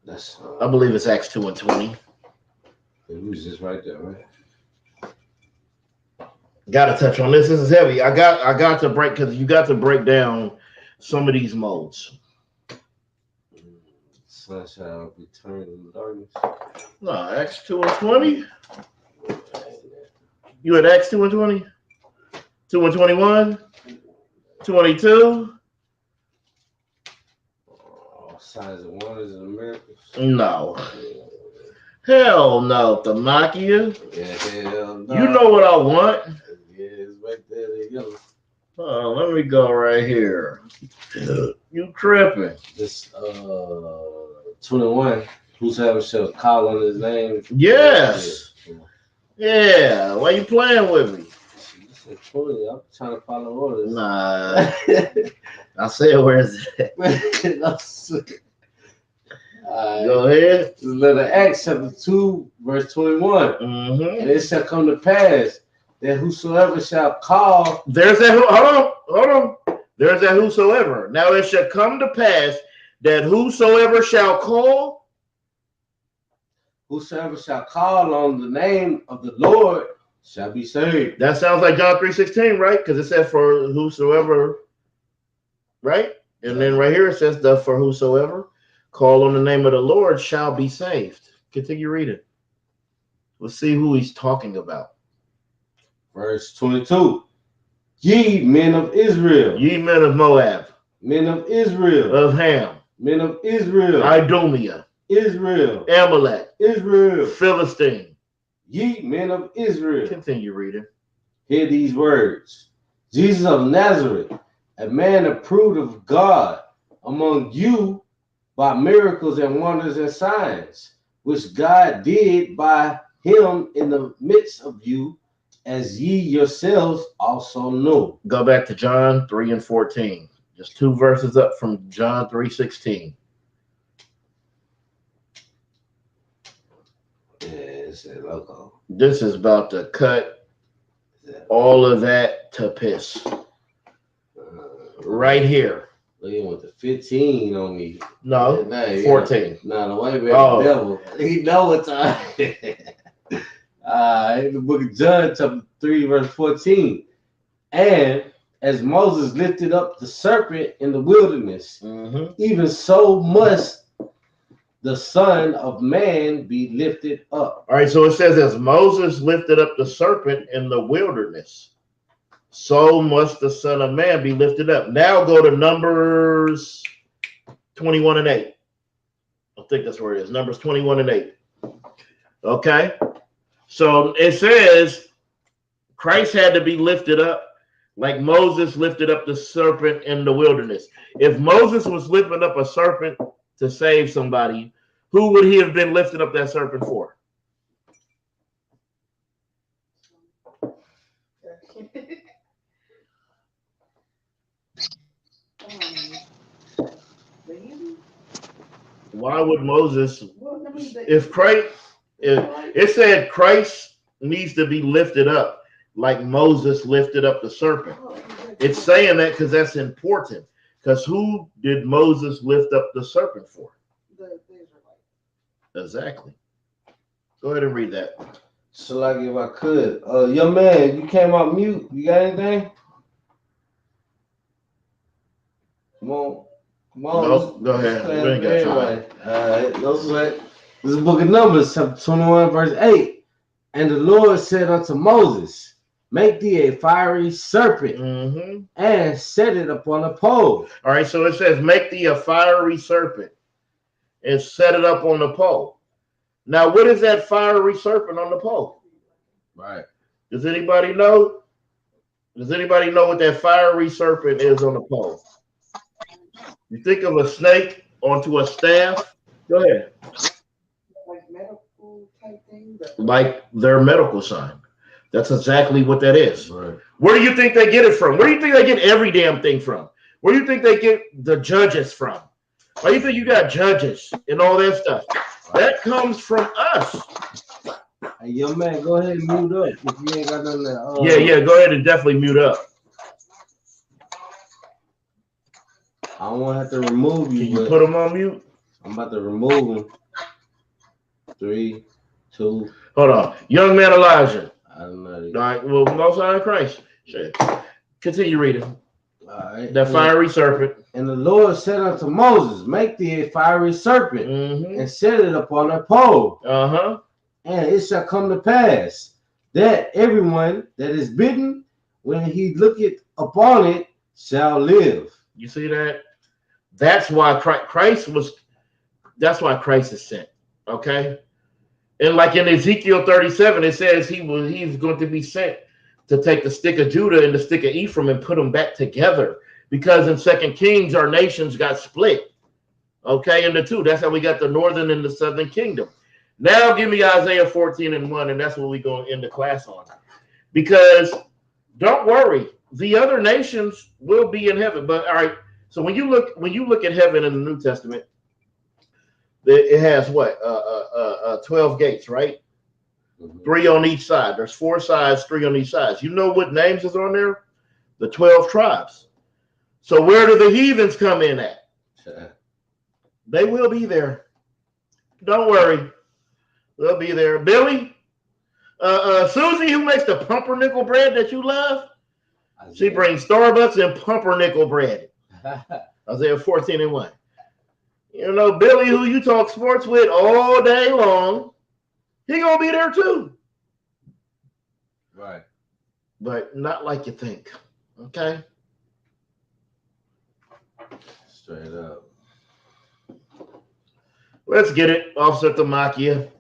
That's I believe it's Acts 2:20. it was just right there, right? Got to touch on this. This is heavy. I got to break because you got to break down some of these modes. Sun shall be turned into darkness. No, Acts 2:20. You at Acts 2:20? 2:21? 22? Signs and wonders and miracles. No. Hell no, Thamakia. Yeah, hell no. You know what I want. Yeah, it's right there. Together. Oh, let me go right here. You tripping. This 21. Whosoever shall call on his name. Yes. Yeah. Why you playing with me? I'm trying to follow orders. Nah. I said, where is it? Go ahead. The letter Acts chapter 2, verse 21. Mm-hmm. And it shall come to pass that whosoever shall call. There's that. Hold on. There's that whosoever. Now it shall come to pass that whosoever shall call. Whosoever shall call on the name of the Lord shall be saved. That sounds like John 3:16, right? Because it says for whosoever, right? And then right here it says for whosoever call on the name of the Lord shall be saved. Continue reading. Let's see who he's talking about. Verse 22. Ye men of Israel. Ye men of Moab. Men of Israel. Of Ham. Men of Israel. Idumea. Israel. Amalek. Israel. Philistine. Ye men of Israel. Continue reading. Hear these words. Jesus of Nazareth, a man approved of God among you by miracles and wonders and signs, which God did by him in the midst of you, as ye yourselves also know. Go back to John 3:14. Just 2 verses up from John 3:16. Yeah, it's a logo. This is about to cut all of that to piss. Right here. He went to 15 on me. No, Nah, 14. No, the white man devil. He know what time. In the book of John, chapter 3, verse 14. And as Moses lifted up the serpent in the wilderness, even so must the Son of Man be lifted up. All right, so it says, as Moses lifted up the serpent in the wilderness, so must the Son of Man be lifted up. Now go to Numbers 21:8. I think that's where it is. Numbers 21:8. Okay. So it says Christ had to be lifted up like Moses lifted up the serpent in the wilderness. If Moses was lifting up a serpent to save somebody, who would he have been lifting up that serpent for? Why would Moses, if Christ, if it said Christ needs to be lifted up like Moses lifted up the serpent, it's saying that because that's important. Because who did Moses lift up the serpent for? The Israelites. Exactly. Go ahead and read that. So like if I could. Young man, you came out mute. You got anything? Come on. No, go ahead. We ain't got time. All right, no sweat. This is the book of Numbers, chapter 21, verse 8. And the Lord said unto Moses, make thee a fiery serpent and set it upon a pole. All right, so it says, make thee a fiery serpent and set it up on the pole. Now, what is that fiery serpent on the pole? Right. Does anybody know? Does anybody know what that fiery serpent is on the pole? You think of a snake onto a staff? Go ahead. Like medical type thing? Like their medical sign. That's exactly what that is. Right. Where do you think they get it from? Where do you think they get every damn thing from? Where do you think they get the judges from? Why do you think you got judges and all that stuff? That comes from us. Hey, young man, go ahead and mute up if you ain't got nothing to, Yeah, go ahead and definitely mute up. I don't want to have to remove you. Can you put them on mute? I'm about to remove them. 3, 2. Hold on. Young man Elijah. I don't know. All right, well, Most High Christ. Continue reading. All right. The fiery serpent. And the Lord said unto Moses, make thee a fiery serpent and set it upon a pole. And it shall come to pass that everyone that is bitten, when he looketh upon it, shall live. You see that? That's why Christ is sent. Okay? And like in Ezekiel 37, it says he's going to be sent to take the stick of Judah and the stick of Ephraim and put them back together. Because in 2 Kings, our nations got split. Okay, into two. That's how we got the northern and the southern kingdom. Now give me Isaiah 14:1, and that's what we're going to end the class on. Because don't worry, the other nations will be in heaven. But all right, so when you look at heaven in the New Testament, it has what? 12 gates, right? 3 on each side. There's 4 sides, 3 on each side. You know what names is on there? The 12 tribes. So where do the heathens come in at? They will be there. Don't worry. They'll be there. Billy, Susie, who makes the pumpernickel bread that you love, she brings Starbucks and pumpernickel bread. Isaiah 14:1. You know, Billy, who you talk sports with all day long, he gonna be there too. Right. But not like you think. Okay? Straight up. Let's get it. Officer Tamakia.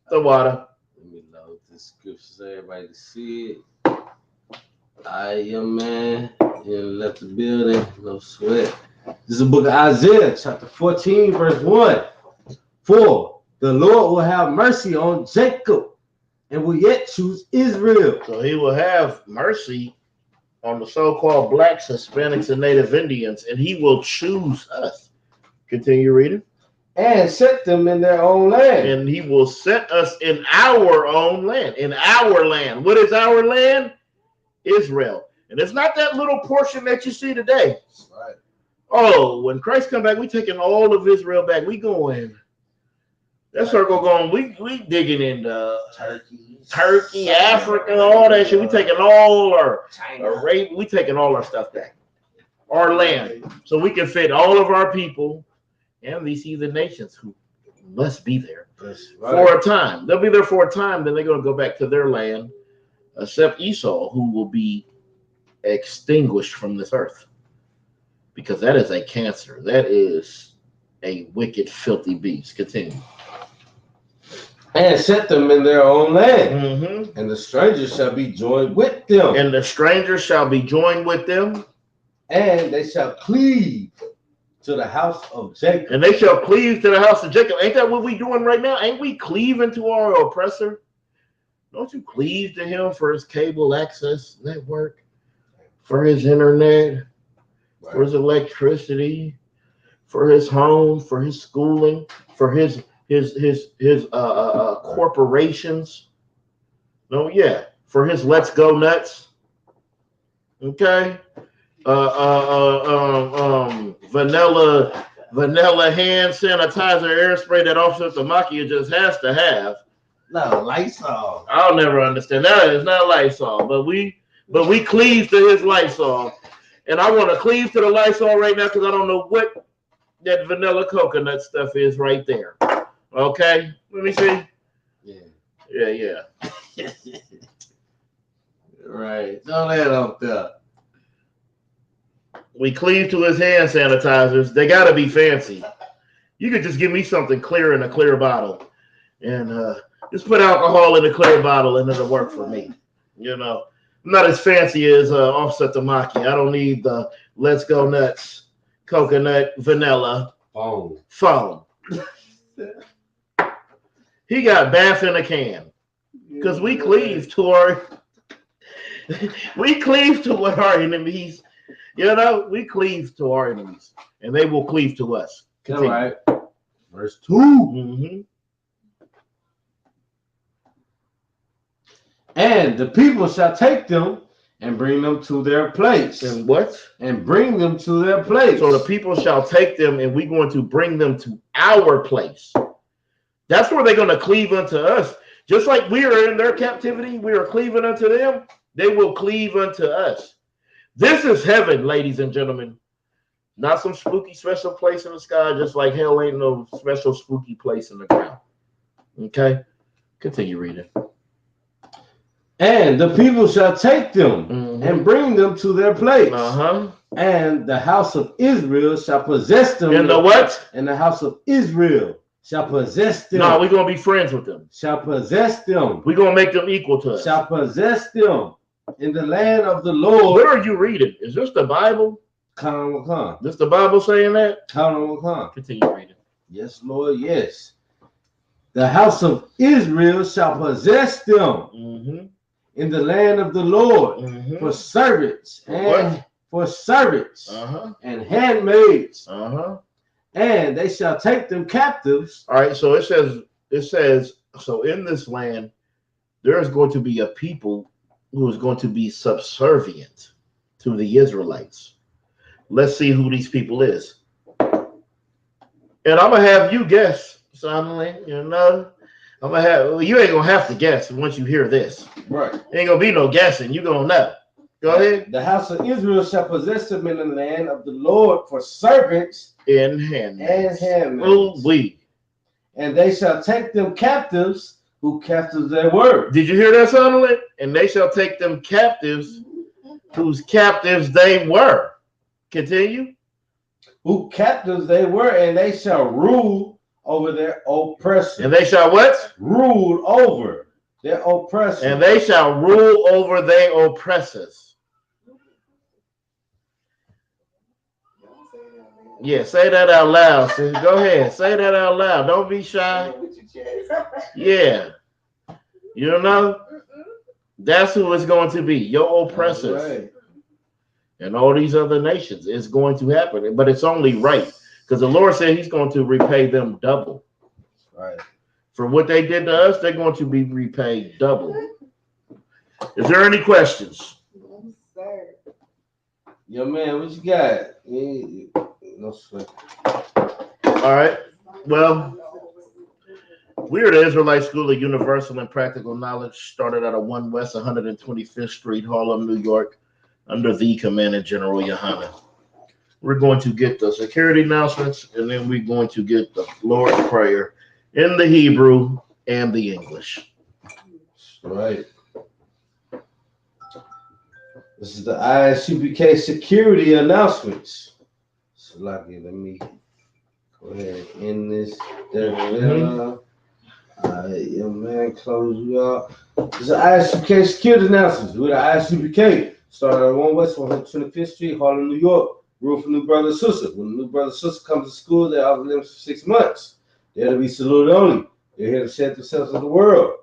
The water. Let me load the scripture so everybody can see it. Young man, you left the building, no sweat. This is the book of Isaiah, chapter 14, verse 1. For the Lord will have mercy on Jacob and will yet choose Israel. So he will have mercy on the so-called blacks, Hispanics, and Native Indians, and he will choose us. Continue reading. And set them in their own land. And he will set us in our own land. In our land. What is our land? Israel. And it's not that little portion that you see today. Right. Oh, when Christ come back, we taking all of Israel back. We going. That circle going. We digging into Turkey, Africa, all that shit. We taking all our Arabia. We taking all our stuff back. Our land. So we can fit all of our people and these heathen nations who must be there for a time. They'll be there for a time, then they're going to go back to their land, except Esau, who will be extinguished from this earth. Because that is a cancer. That is a wicked, filthy beast. Continue. And set them in their own land. And the strangers shall be joined with them. And the strangers shall be joined with them. And they shall cleave to the house of Jacob. And they shall cleave to the house of Jacob. Ain't that what we doing right now? Ain't we cleaving to our oppressor? Don't you cleave to him for his cable access network, for his internet, for his electricity, for his home, for his schooling, for his corporations? No, yeah, for his Let's Go Nuts. Okay. Vanilla hand sanitizer airspray that Officer Tamakia just has to have. No, Lysol. I'll never understand that. It's not Lysol, but we cleave to his Lysol, And I want to cleave to the Lysol right now because I don't know what that vanilla coconut stuff is right there. Okay, let me see. Yeah. Right. Throw that up there. We cleave to his hand sanitizers. They got to be fancy. You could just give me something clear in a clear bottle. And just put alcohol in a clear bottle and it'll work for me. You know, I'm not as fancy as Offset the Maki. I don't need the Let's Go Nuts, coconut, vanilla, foam. He got bath in a can. Because we cleave to our what our enemies, you know, we cleave to our enemies. And they will cleave to us. All right. Verse 2. Mm-hmm. And the people shall take them and bring them to their place. And what? And bring them to their place. So the people shall take them, and we're going to bring them to our place. That's where they're going to cleave unto us. Just like we are in their captivity, we are cleaving unto them. They will cleave unto us. This is heaven, ladies and gentlemen. Not some spooky special place in the sky, just like hell ain't no special spooky place in the ground. Okay? Continue reading. And the people shall take them and bring them to their place. And the house of Israel shall possess them. And the what? And the house of Israel shall possess them. No, we're going to be friends with them. Shall possess them. We're going to make them equal to us. Shall possess them in the land of the Lord. What are you reading? Is this the Bible? This the Bible saying that? Continue reading. Yes, Lord, yes. The house of Israel shall possess them in the land of the Lord for servants and and handmaids. And they shall take them captives. All right, so it says, so in this land, there is going to be a people who is going to be subservient to the Israelites. Let's see who these people is. And I'm going to have you guess, suddenly, you know. You ain't going to have to guess once you hear this. Right. Ain't going to be no guessing. You're going to know. Go ahead. The house of Israel shall possess them in the land of the Lord for servants and handmaids. And they shall take them captives, who captives they were. Did you hear that, Sunderland? And they shall take them captives, whose captives they were. Continue. Who captives they were, and they shall rule over their oppressors. And they shall what? Rule over their oppressors. And they shall rule over their oppressors. Yeah, say that out loud. Sis. Go ahead. Say that out loud. Don't be shy. Yeah. You know? That's who it's going to be. Your oppressors. Right. And all these other nations. It's going to happen. But it's only right. Because the Lord said he's going to repay them double. Right. For what they did to us, they're going to be repaid double. Is there any questions? Yes, sir. Yo, man, what you got? No sweat. All right. Well, we're the Israelite School of Universal and Practical Knowledge, started out of 1 West 125th Street, Harlem, New York, under the Commanding General Yohana. We're going to get the security announcements, and then we're going to get the Lord's Prayer in the Hebrew and the English. Right. This is the ISUPK security announcements. So, let me go ahead and end this. Yeah, man, close you up. This is the ISUPK security announcements. We're the ISUPK. Started at 1 West 125th Street, Harlem, New York. Room for new brother and sister. When a new brother and sister comes to school, they offer them for 6 months. They're to be saluted only. They're here to shed themselves to the world.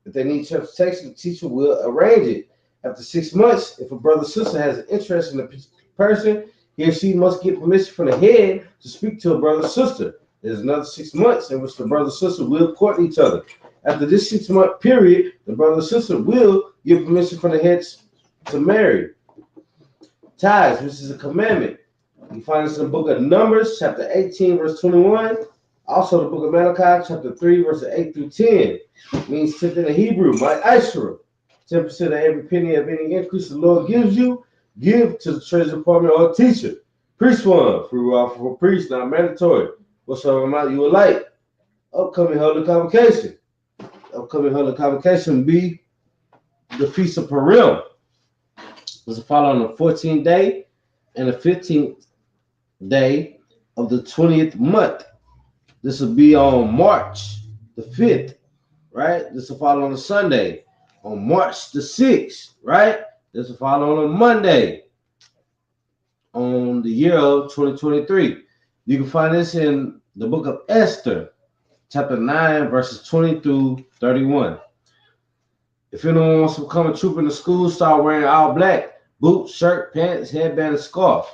If they need transportation, the teacher will arrange it. After 6 months, if a brother or sister has an interest in the person, he or she must get permission from the head to speak to a brother or sister. There's another 6 months in which the brother or sister will court each other. After this 6 month period, the brother or sister will give permission from the heads to marry. Tithes, which is a commandment. You find this in the book of Numbers, chapter 18, verse 21. Also, the book of Malachi, chapter 3, verses 8 through 10. It means 10th in the Hebrew, my Isra. 10% of every penny of any increase the Lord gives you, give to the treasury department or teacher. Priest one, free will for priest, not mandatory. Whatsoever amount you would like. Upcoming holy convocation. Upcoming holy convocation be the Feast of Purim. This will follow on the 14th day and the 15th day of the 20th month. This will be on March the 5th, right? This will follow on a Sunday. On March the 6th, right? This will follow on a Monday on the year of 2023. You can find this in the book of Esther, chapter 9, verses 20 through 31. If anyone wants to come and troop in the school, start wearing all black, boots, shirt, pants, headband, and scarf.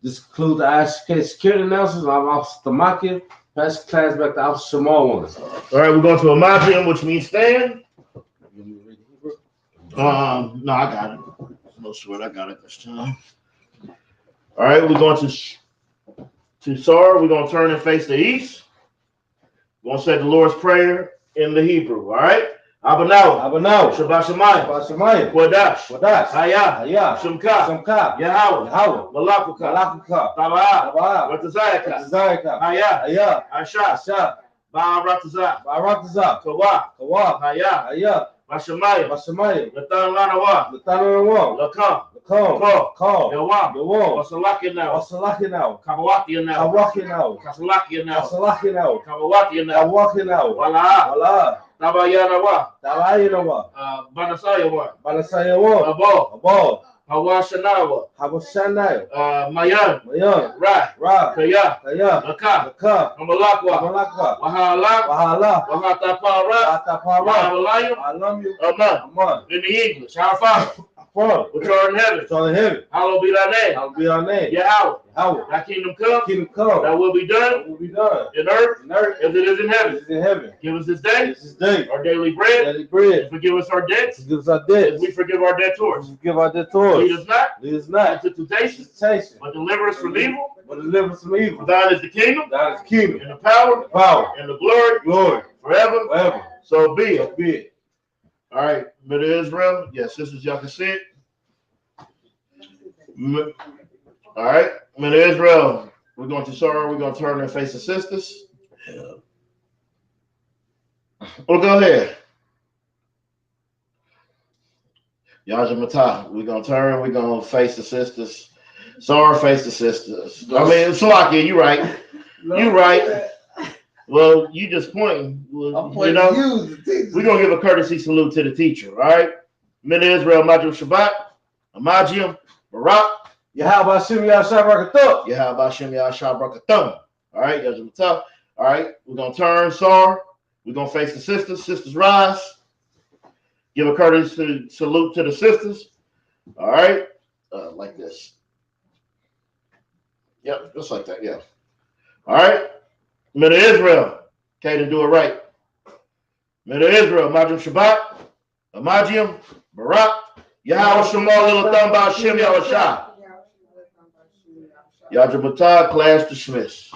This concludes the ISUPK security announcements. I'm Officer Tamakia. Pass the class back to Officer Shamal. All right, we're going to Imagine, which means stand. No, I got it. No sweat, I got it this time. All right, we're going to Sarah. We're going to turn and face the east. We're going to say the Lord's Prayer in the Hebrew. All right? Abanaw. Shabbat Shemayim. Kodash. Haya. Shemka. Yahweh. Malakuka. Tabaa. Ratazayaka. Haya. Asha. Ba'aratazah. Kawa. Haya. Bashamayim. Latan Lanawa. Lakam. Yawam. Wasalakia now. Kawakia now. Kawatia now. Wala. Tabayanawa. Banasayawa. Abo. Hawashanawa. Mayan. Ra. Kaya. Laka. Amalakwa. Wahala. Wahatapara. Aman. In the English. Our Father, which art in heaven. Hallowed be thy name. Yahweh. Thy kingdom come. Thy will be done. In earth. As it is in heaven. Give us this day. Our daily bread. Forgive us our debts. As we forgive our debtors. Lead us not into temptation. But deliver us from evil. For thine is the kingdom. And the power. And the glory. Forever. So be it. All right, men of Israel. Yes, sisters, y'all can see it. All right, men of Israel. We're going to Sarah. We're going to turn and face the sisters. Well, go ahead. Yaja Matah. We're going to turn. We're going to face the sisters. Sarah, face the sisters. I mean, Salakia, you right. You right. Well, you just pointing. Well, we're going to give a courtesy salute to the teacher, all right? Men of Israel, Majum Shabbat, Amajim, Barak. Yahweh Hashem Yahshua Barakatum. All right, Yahshua. All right, we're going to turn, Sar. We're going to face the sisters. Sisters rise. Give a courtesy salute to the sisters. All right, like this. Yep, just like that, yeah. All right. Men of Israel, okay, to do it right. Men of Israel, Majum Shabbat, Amajim, Barak, Yahweh Shemal Little Thumb by Shem Yahushua. Yajabatah, class dismissed.